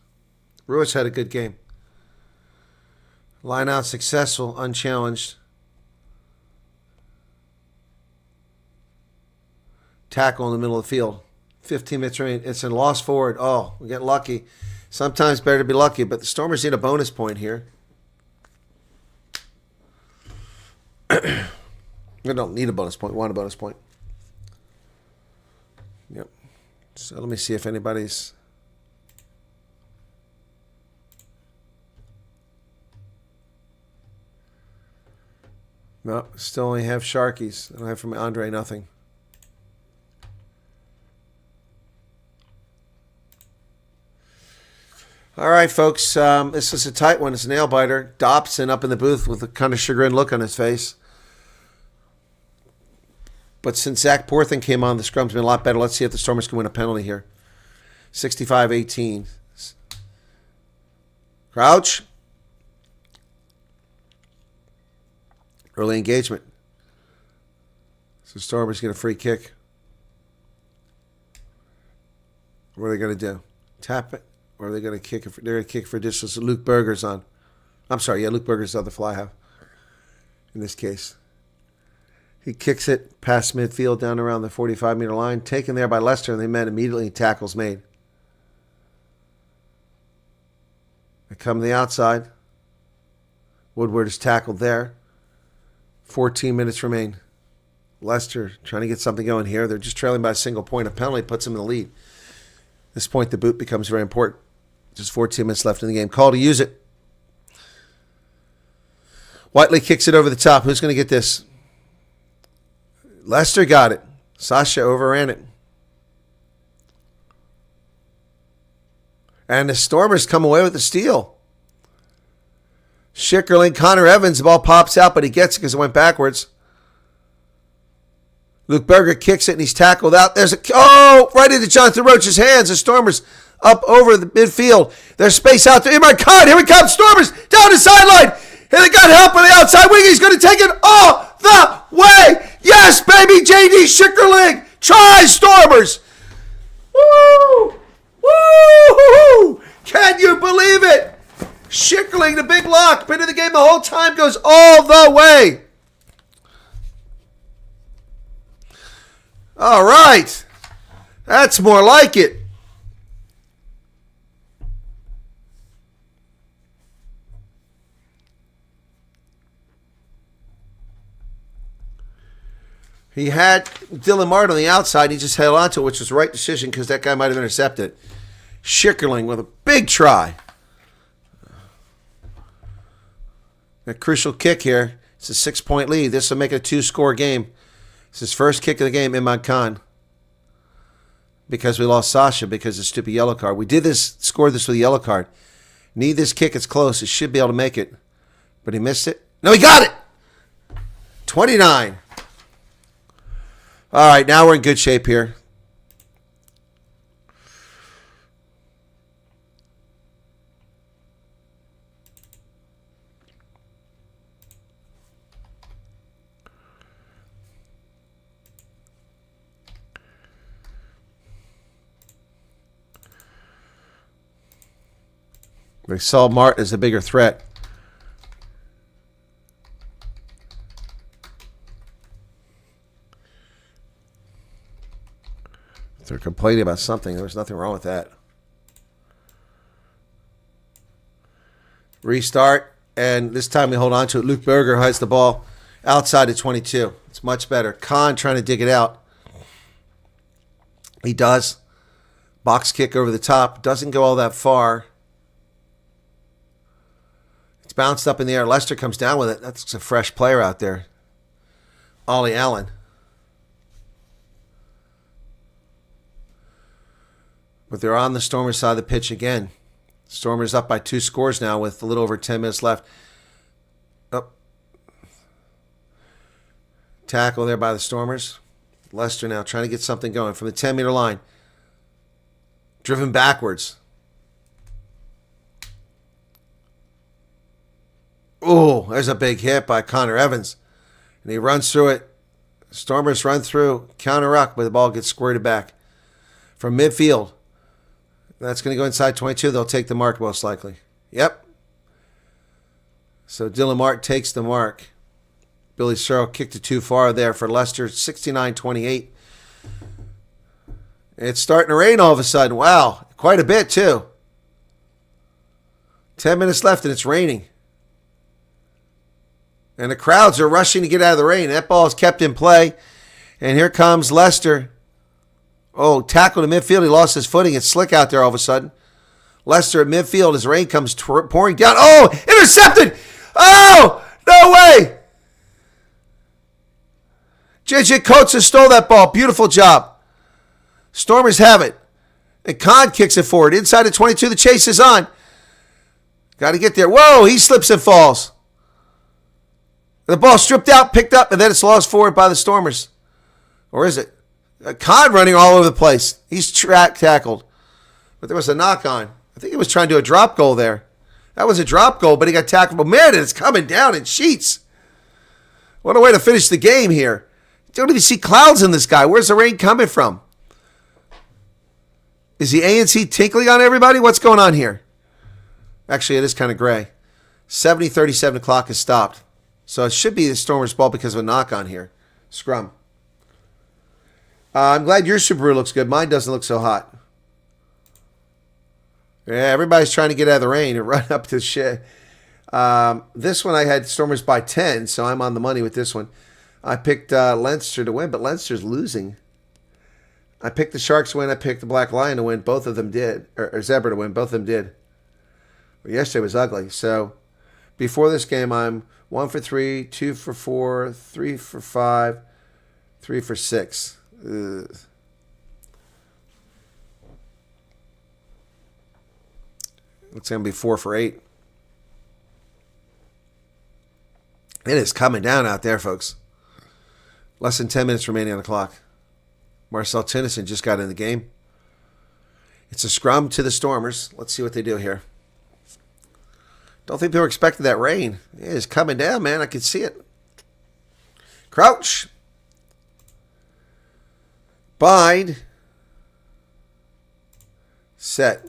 Ruiz had a good game. Line out successful, unchallenged. Tackle in the middle of the field. 15 minutes remaining. It's a loss forward. Oh, we get lucky. Sometimes better to be lucky, but the Stormers need a bonus point here. We don't need a bonus point. We want a bonus point. Yep. So let me see if anybody's... No, still only have Sharkies. I don't have from Andre nothing. All right, folks. This is a tight one. It's a nail biter. Dobson up in the booth with a kind of chagrined look on his face. But since Zach Porthen came on, the scrum's been a lot better. Let's see if the Stormers can win a penalty here. 65-18. Crouch. Early engagement. So Stormers get a free kick. What are they going to do? Tap it? Or are they going to kick it? They're going to kick for additional. So Luke Berger's on. I'm sorry. Yeah, Luke Berger's on the fly half. In this case. He kicks it past midfield down around the 45-meter line. Taken there by Leicester, and they met immediately. Tackles made. They come to the outside. Woodward is tackled there. 14 minutes remain. Leicester trying to get something going here. They're just trailing by a single point. A penalty puts them in the lead. At this point, the boot becomes very important. Just 14 minutes left in the game. Call to use it. Whiteley kicks it over the top. Who's going to get this? Leicester got it. Sasha overran it. And the Stormers come away with the steal. Schickerling, Connor Evans, the ball pops out, but he gets it because it went backwards. Luke Berger kicks it, and he's tackled out. There's right into Jonathan Roach's hands. The Stormers up over the midfield. There's space out there. Imran Khan, here we come. Stormers down the sideline. And they got help on the outside wing. He's going to take it all the way. Yes, baby, J.D. Schickerling. Try, Stormers. Woo! Woo! Can you believe it? Schickerling, the big lock, been in the game the whole time, goes all the way. All right. That's more like it. He had Dylan Martin on the outside. He just held on to it, which was the right decision because that guy might have intercepted. Schickerling with a big try. A crucial kick here. It's a 6-point lead. This will make it a 2-score game. It's his first kick of the game, Imran Khan. Because we lost Sasha because of the stupid yellow card. We scored this with a yellow card. Need this kick. It's close. It should be able to make it. But he missed it. No, he got it! 29. All right, now we're in good shape here. We saw Mart as a bigger threat. They're complaining about something. There was nothing wrong with that. Restart, and this time we hold on to it. Luke Berger has the ball outside the 22. It's much better. Khan trying to dig it out. He does. Box kick over the top. Doesn't go all that far. It's bounced up in the air. Leicester comes down with it. That's a fresh player out there. Ollie Allen. But they're on the Stormers side of the pitch again. Stormers up by 2 scores now with a little over 10 minutes left. Oh. Tackle there by the Stormers. Leicester now trying to get something going from the 10-meter line. Driven backwards. Oh, there's a big hit by Connor Evans. And he runs through it. Stormers run through. Counter ruck, but the ball gets squirted back. From midfield. That's going to go inside 22. They'll take the mark most likely. Yep. So Dylan Mark takes the mark. Billy Searle kicked it too far there for Leicester. 69-28. It's starting to rain all of a sudden. Wow. Quite a bit too. 10 minutes left and it's raining. And the crowds are rushing to get out of the rain. That ball is kept in play. And here comes Leicester. Oh, tackle to midfield. He lost his footing. It's slick out there all of a sudden. Leicester at midfield as rain comes pouring down. Oh, intercepted. Oh, no way. JJ Coates stole that ball. Beautiful job. Stormers have it. And Khan kicks it forward. Inside the 22, the chase is on. Got to get there. Whoa, he slips and falls. The ball stripped out, picked up, and then it's lost forward by the Stormers. Or is it? Khan running all over the place. He's tackled. But there was a knock on. I think he was trying to do a drop goal there. That was a drop goal, but he got tackled. But man, it's coming down in sheets. What a way to finish the game here. You don't even see clouds in this guy. Where's the rain coming from? Is the ANC tinkling on everybody? What's going on here? Actually, it is kind of gray. 70-37 clock has stopped. So it should be the Stormers' ball because of a knock on here. Scrum. I'm glad your Subaru looks good. Mine doesn't look so hot. Yeah, everybody's trying to get out of the rain and run up to shit. This one I had Stormers by 10, so I'm on the money with this one. I picked Leinster to win, but Leinster's losing. I picked the Sharks to win. I picked the Black Lion to win. Both of them did. Or Zebra to win. Both of them did. But yesterday was ugly. So before this game, I'm 1 for 3, 2 for 4, 3 for 5, 3 for 6. Ugh. It's going to be 4 for 8. It is coming down out there, folks. Less than 10 minutes remaining on the clock. Marcel Tennyson just got in the game. It's a scrum to the Stormers. Let's see what they do here. Don't think people were expecting that rain. It is coming down, man. I can see it. Crouch. Bind. Set.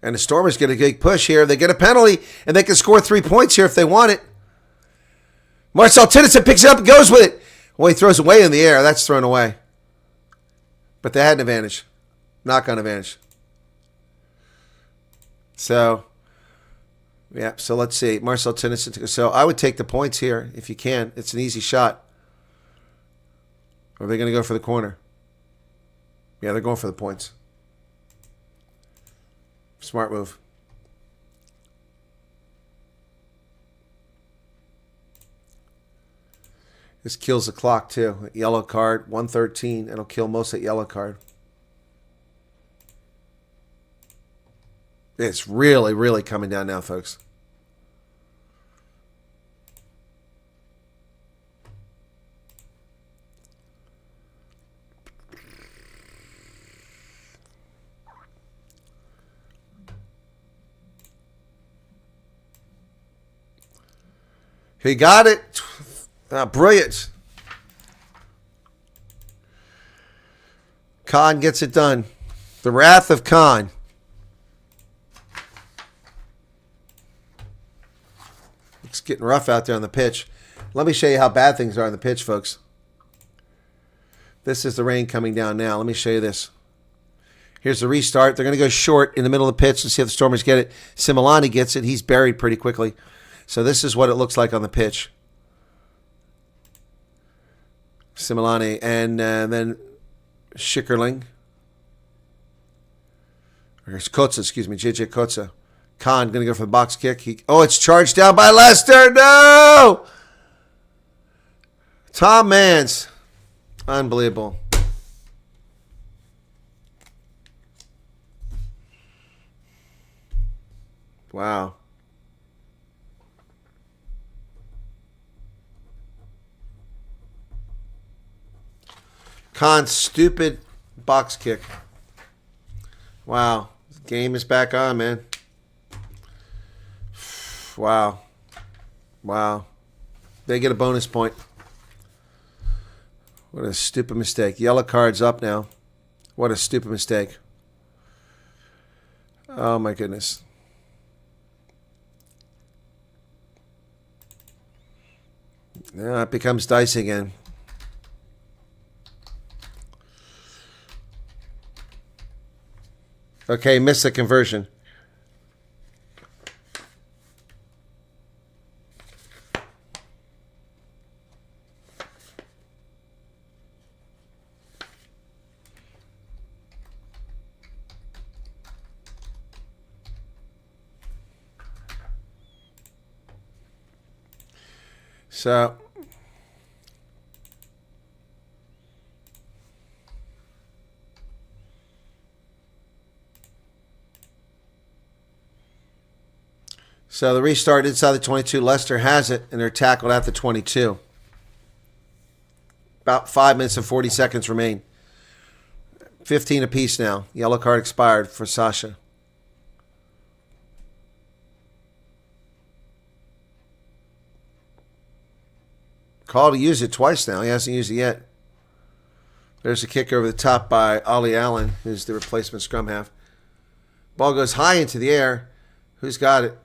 And the Stormers get a big push here. They get a penalty, and they can score 3 points here if they want it. Marcel Tennyson picks it up and goes with it. Well, he throws it way in the air. That's thrown away. But they had an advantage. Knock-on advantage. So, yeah, so let's see. Marcel Tennyson. So I would take the points here if you can. It's an easy shot. Or are they going to go for the corner? Yeah, they're going for the points. Smart move. This kills the clock, too. Yellow card, 113. It'll kill most of that yellow card. It's really, really coming down now, folks. He got it. Brilliant. Khan gets it done. The wrath of Khan. It's getting rough out there on the pitch. Let me show you how bad things are on the pitch, folks. This is the rain coming down now. Let me show you this. Here's the restart. They're going to go short in the middle of the pitch and see if the Stormers get it. Similani gets it. He's buried pretty quickly. So this is what it looks like on the pitch. Similani and then Schickerling. Or Kotza, excuse me. JJ Kotza. Khan going to go for the box kick. It's charged down by Leicester. No! Tom Mans. Unbelievable. Wow. Khan's stupid box kick. Wow. The game is back on, man. Wow. Wow. They get a bonus point. What a stupid mistake. Yellow card's up now. What a stupid mistake. Oh, my goodness. Yeah, it becomes dicey again. Okay, missed the conversion. So the restart inside the 22. Leicester has it, and they're tackled at the 22. About 5 minutes and 40 seconds remain. 15 apiece now. Yellow card expired for Sasha. Call to use it twice now. He hasn't used it yet. There's a kick over the top by Ollie Allen, who's the replacement scrum half. Ball goes high into the air. Who's got it?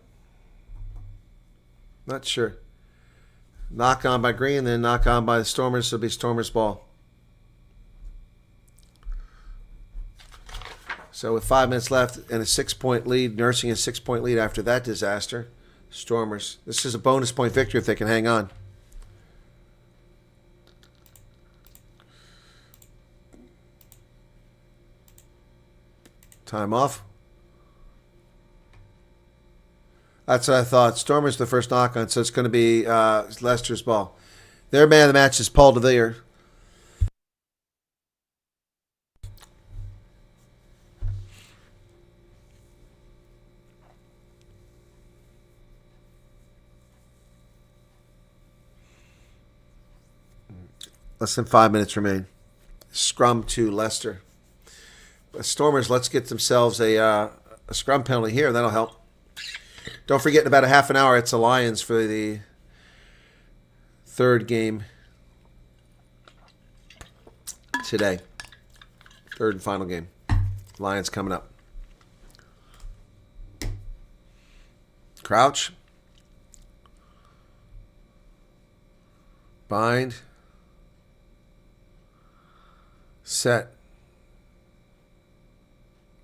Not sure. Knock on by Green, then knock on by the Stormers. So it'll be Stormers' ball. So with 5 minutes left and a 6-point lead, nursing a 6-point lead after that disaster, Stormers. This is a bonus point victory if they can hang on. Time off. That's what I thought. Stormers the first knock on, so it's going to be Leicester's ball. Their man of the match is Paul DeVere. Less than 5 minutes remain. Scrum to Leicester. Stormers, let's get themselves a scrum penalty here. That'll help. Don't forget, in about a half an hour, it's the Lions for the third game today. Third and final game. Lions coming up. Crouch. Bind. Set.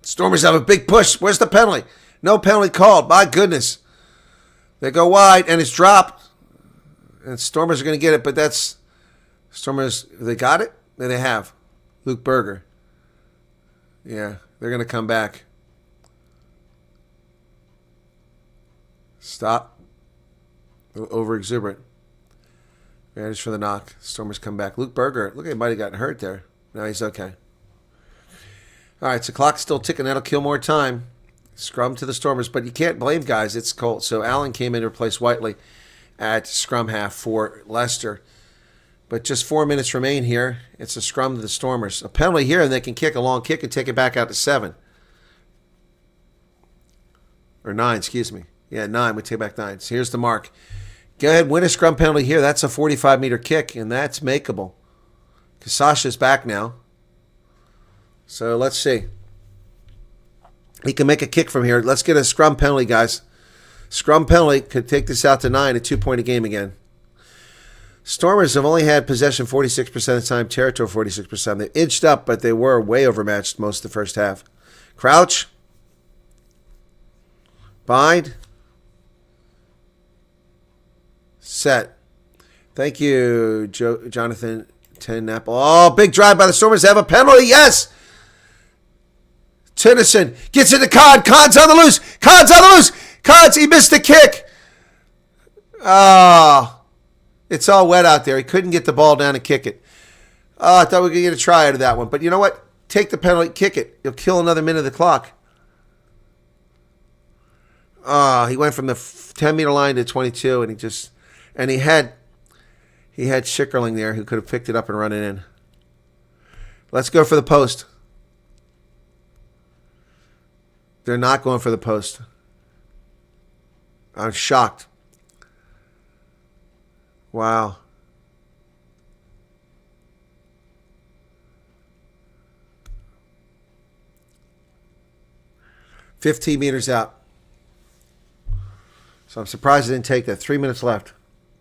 Stormers have a big push. Where's the penalty? No penalty called. My goodness. They go wide, and it's dropped. And Stormers are going to get it, but that's... Stormers, they got it? They have. Luke Berger. Yeah, they're going to come back. Stop. Over-exuberant. Managed for the knock. Stormers come back. Luke Berger, look, he might have gotten hurt there. No, he's okay. All right, so clock's still ticking. That'll kill more time. Scrum to the Stormers, but you can't blame guys. It's cold. So Allen came in to replace Whiteley at scrum half for Leicester. But just 4 minutes remain here. It's a scrum to the Stormers. A penalty here, and they can kick a long kick and take it back out to 7. Or 9, excuse me. Yeah, 9. We take back 9. So here's the mark. Go ahead, win a scrum penalty here. That's a 45-meter kick, and that's makeable. Because Sasha's back now. So let's see. He can make a kick from here. Let's get a scrum penalty, guys. Scrum penalty could take this out to 9, a 2-point a game again. Stormers have only had possession 46% of the time, territory 46%. They inched up, but they were way overmatched most of the first half. Crouch. Bind. Set. Thank you, Jonathan Tenapple. Oh, big drive by the Stormers. They have a penalty. Yes! Tennyson gets into Con. Con's on the loose. Con's on the loose. Con's, he missed the kick. Ah. It's all wet out there. He couldn't get the ball down and kick it. Oh, I thought we could get a try out of that one. But you know what? Take the penalty, kick it. You'll kill another minute of the clock. Oh, he went from the 10-meter line to 22, and he had Schickerling there who could have picked it up and run it in. Let's go for the post. They're not going for the post. I'm shocked. Wow. $15 meters out. So I'm surprised they didn't take that. 3 minutes left.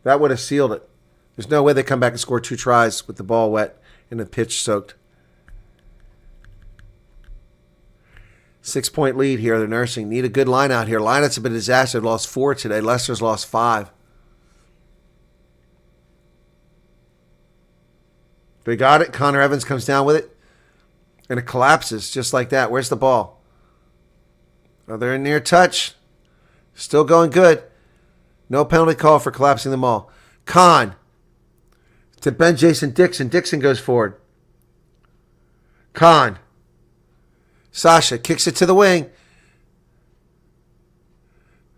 That would have sealed it. There's no way they come back and score 2 tries with the ball wet and the pitch soaked. 6-point lead here. They're nursing. Need a good line out here. Lineouts have been a disaster. They've lost 4 today. Leicester's lost 5. They got it. Connor Evans comes down with it. And it collapses just like that. Where's the ball? Oh, they're in near touch. Still going good. No penalty call for collapsing the ball. Con to Ben Jason Dixon. Dixon goes forward. Con. Sasha kicks it to the wing.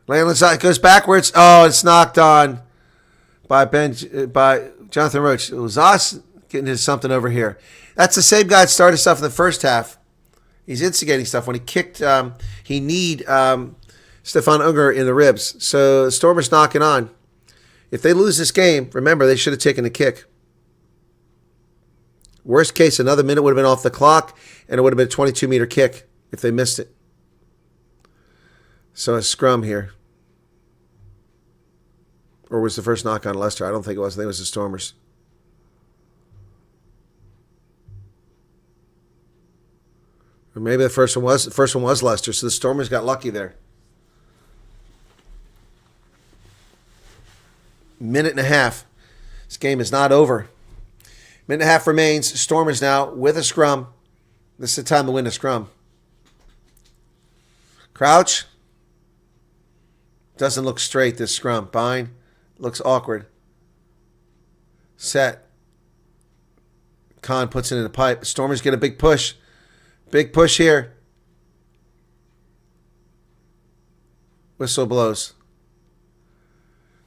Landon goes backwards. Oh, it's knocked on by Jonathan Roach. Zas getting into something over here. That's the same guy that started stuff in the first half. He's instigating stuff. When he kicked, he kneed Stefan Unger in the ribs. So the Stormers knocking on. If they lose this game, remember, they should have taken the kick. Worst case, another minute would have been off the clock, and it would have been a 22-meter kick if they missed it. So a scrum here. Or was the first knock on Leicester? I don't think it was. I think it was the Stormers. Or maybe the first one was Leicester, so the Stormers got lucky there. Minute and a half. This game is not over. Minute and a half remains. Stormers now with a scrum. This is the time to win a scrum. Crouch. Doesn't look straight, this scrum. Bind. Looks awkward. Set. Con puts it in the pipe. Stormers get a big push. Big push here. Whistle blows.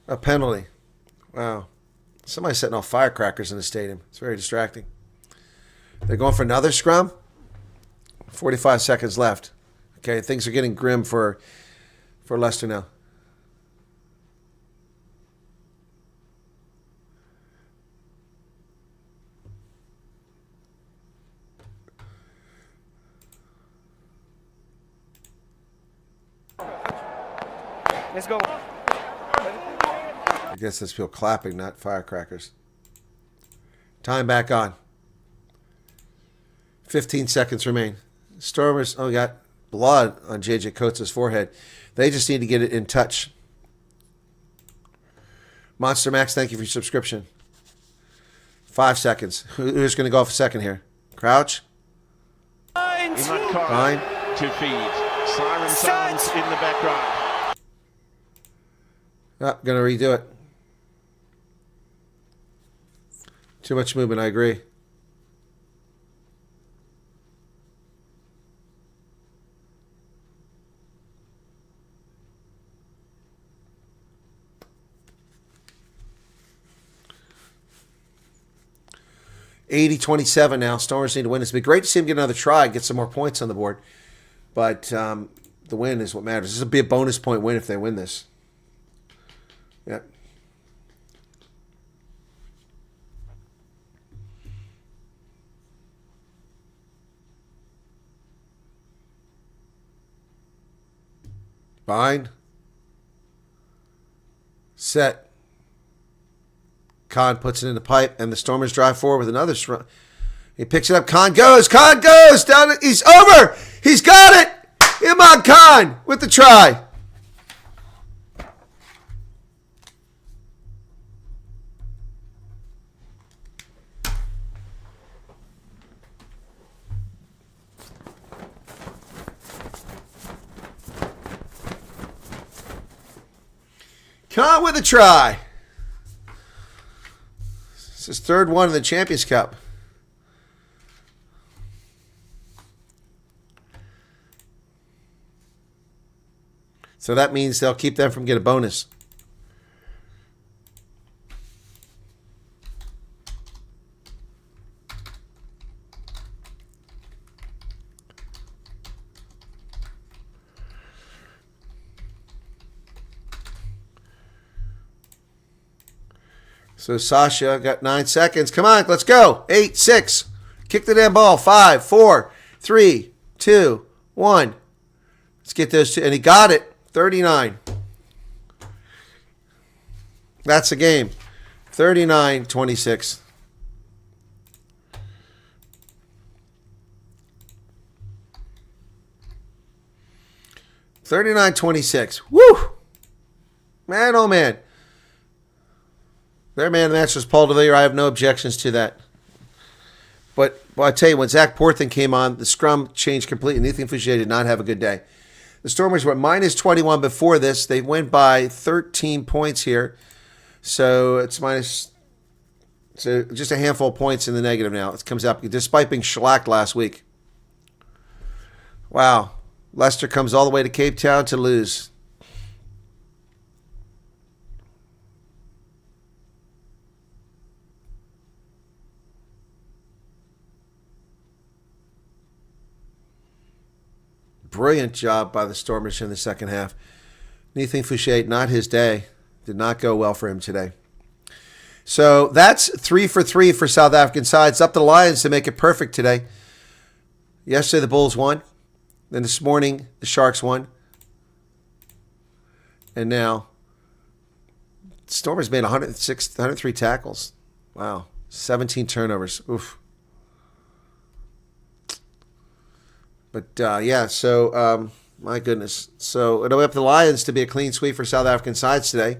A penalty. Wow. Somebody's setting off firecrackers in the stadium. It's very distracting. They're going for another scrum. 45 seconds left. Okay, things are getting grim for Leicester now. Let's go. I guess that's people clapping, not firecrackers. Time back on. 15 seconds remain. Stormers, got blood on J.J. Coates' forehead. They just need to get it in touch. Monster Max, thank you for your subscription. 5 seconds. Who's going to go off a second here? Crouch. Fine. To feed. Siren sounds in the background. Going to redo it. Too much movement, I agree. $80-27 now. Stormers need to win this. It'd be great to see him get another try, get some more points on the board. But the win is what matters. This will be a bonus point win if they win this. Yep. Bind. Set. Kahn puts it in the pipe, and the Stormers drive forward with another strong. He picks it up. Kahn goes down. He's over. He's got it. Imad Khan with the try. Khan with a try. It's his third one in the Champions Cup. So that means they'll keep them from getting a bonus. So Sasha got 9 seconds. Come on, let's go. 8, 6. Kick the damn ball. 5, 4, 3, 2, 1. Let's get those two. And he got it. 39. That's the game. 39-26. Woo! Man, oh man. Their man of the match was Paul DeVilliers. I have no objections to that. But I tell you, when Zach Porthen came on, the scrum changed completely. Nathan Fouché did not have a good day. The Stormers were minus 21 before this. They went by 13 points here. So it's just a handful of points in the negative now. It comes up despite being shellacked last week. Wow. Leicester comes all the way to Cape Town to lose. Brilliant job by the Stormers in the second half. Nathan Fouché, not his day. Did not go well for him today. So that's 3 for 3 for South African sides. Up to the Lions to make it perfect today. Yesterday the Bulls won. Then this morning the Sharks won. And now the Stormers made 103 tackles. Wow. 17 turnovers. Oof. But, yeah, so, my goodness. So it'll be up to the Lions to be a clean sweep for South African sides today.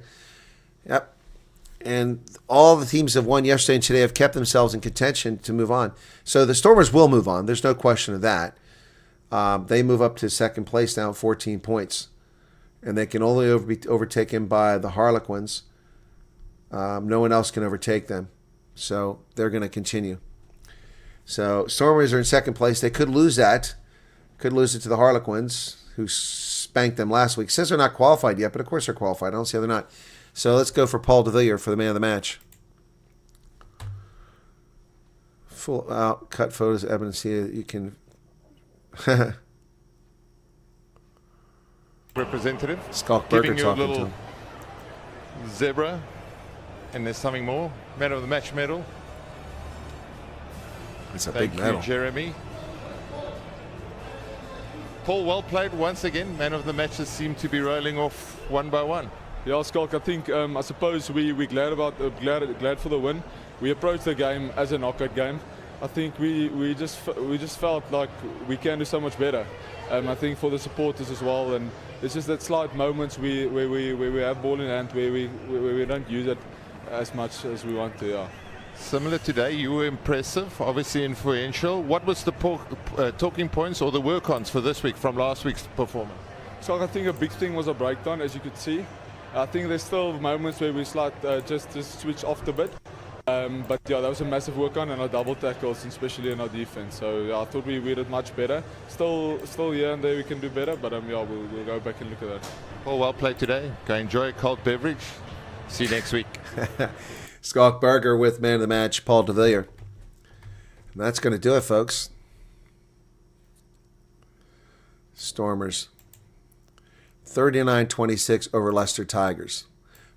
Yep. And all the teams that won yesterday and today have kept themselves in contention to move on. So the Stormers will move on. There's no question of that. They move up to second place now at 14 points. And they can only be overtaken by the Harlequins. No one else can overtake them. So they're going to continue. So Stormers are in second place. They could lose that. Could lose it to the Harlequins, who spanked them last week. Says they're not qualified yet, but of course they're qualified. I don't see how they're not. So let's go for Paul DeVilliers for the man of the match. Full out cut photos of evidence here that you can. Representative. Skulk Burger giving you a talking little to him. zebra, and there's something more. Man of the match medal. It's a Thank big medal. you, Jeremy. Paul, well played once again. Man of the matches seem to be rolling off one by one. Yeah, Skulk, I think, I suppose we're glad for the win. We approached the game as a knockout game. I think we just felt like we can do so much better. I think for the supporters as well, and it's just that slight moments where we have ball in hand where we don't use it as much as we want to. Yeah. Similar today, you were impressive, obviously influential. What was the talking points or the work-ons for this week from last week's performance? So I think a big thing was a breakdown, as you could see. I think there's still moments where we just switch off a bit. But yeah, that was a massive work-on and our double tackles, especially in our defense. So yeah, I thought we did much better. Still here and there we can do better, but yeah, we'll go back and look at that. Paul, well played today. Go enjoy a cold beverage. See you next week. Skulk Burger with man of the match, Paul DeVilliers. And that's going to do it, folks. Stormers. 39-26 over Leicester Tigers.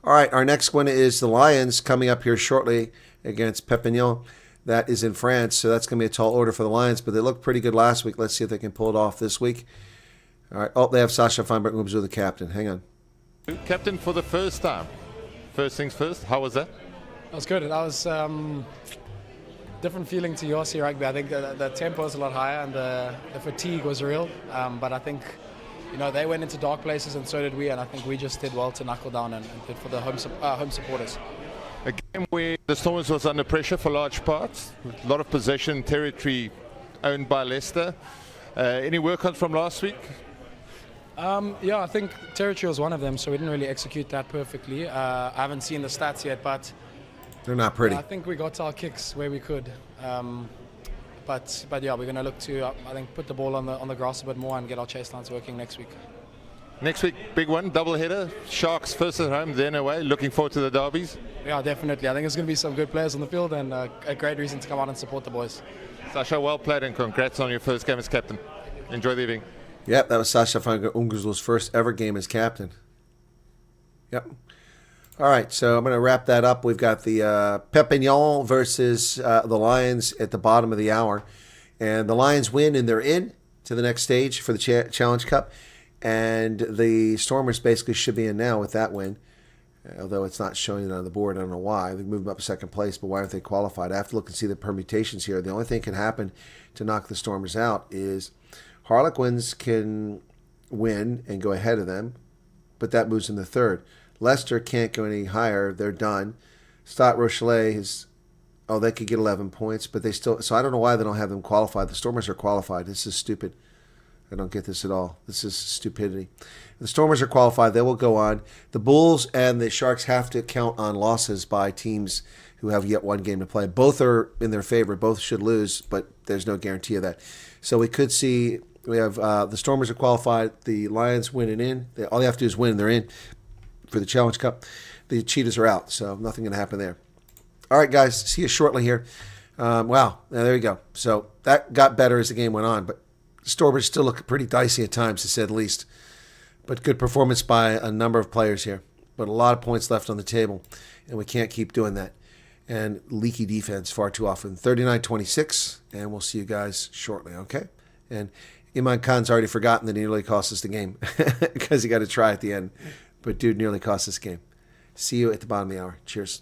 All right, our next one is the Lions coming up here shortly against Perpignan. That is in France, so that's going to be a tall order for the Lions, but they looked pretty good last week. Let's see if they can pull it off this week. All right. Oh, they have Sasha Feinberg moves with the captain. Hang on. Captain for the first time. First things first, how was that? That was good. That was different feeling to your rugby. I think the tempo was a lot higher and the fatigue was real. But I think, they went into dark places and so did we. And I think we just did well to knuckle down and good for the home supporters. A game where the Stormers was under pressure for large parts. A lot of possession, territory owned by Leicester. Any work-ons from last week? Yeah, I think territory was one of them, so we didn't really execute that perfectly. I haven't seen the stats yet, but They're not pretty. I think we got our kicks where we could. But yeah, we're going to look to, I think, put the ball on the grass a bit more and get our chase lines working next week. Next week, big one, double header. Sharks first at home, then away. Looking forward to the derbies. Yeah, definitely. I think there's going to be some good players on the field and a great reason to come out and support the boys. Sasha, well played and congrats on your first game as captain. Enjoy the evening. Yep, that was Sasha van Ungerslo's first ever game as captain. Yep. All right, so I'm going to wrap that up. We've got the Pepignon versus the Lions at the bottom of the hour. And the Lions win, and they're in to the next stage for the Challenge Cup. And the Stormers basically should be in now with that win. Although it's not showing it on the board. I don't know why. They moved them up to second place, but why aren't they qualified? I have to look and see the permutations here. The only thing that can happen to knock the Stormers out is Harlequins can win and go ahead of them, but that moves in the third. Leicester can't go any higher. They're done. Stade Rochelet is, they could get 11 points, but they still, so I don't know why they don't have them qualified. The Stormers are qualified. This is stupid. I don't get this at all. This is stupidity. The Stormers are qualified. They will go on. The Bulls and the Sharks have to count on losses by teams who have yet one game to play. Both are in their favor. Both should lose, but there's no guarantee of that. So we could see, we have the Stormers are qualified. The Lions win and in. All they have to do is win and they're in for the Challenge Cup. The Cheetahs are out, so nothing going to happen there. All right, guys. See you shortly here. Wow. There you go. So that got better as the game went on, but Stormers still look pretty dicey at times, to say the least. But good performance by a number of players here. But a lot of points left on the table, and we can't keep doing that. And leaky defense far too often. 39-26, and we'll see you guys shortly, okay? And Iman Khan's already forgotten that he nearly cost us the game because he got to try at the end. But dude nearly cost us the game. See you at the bottom of the hour. Cheers.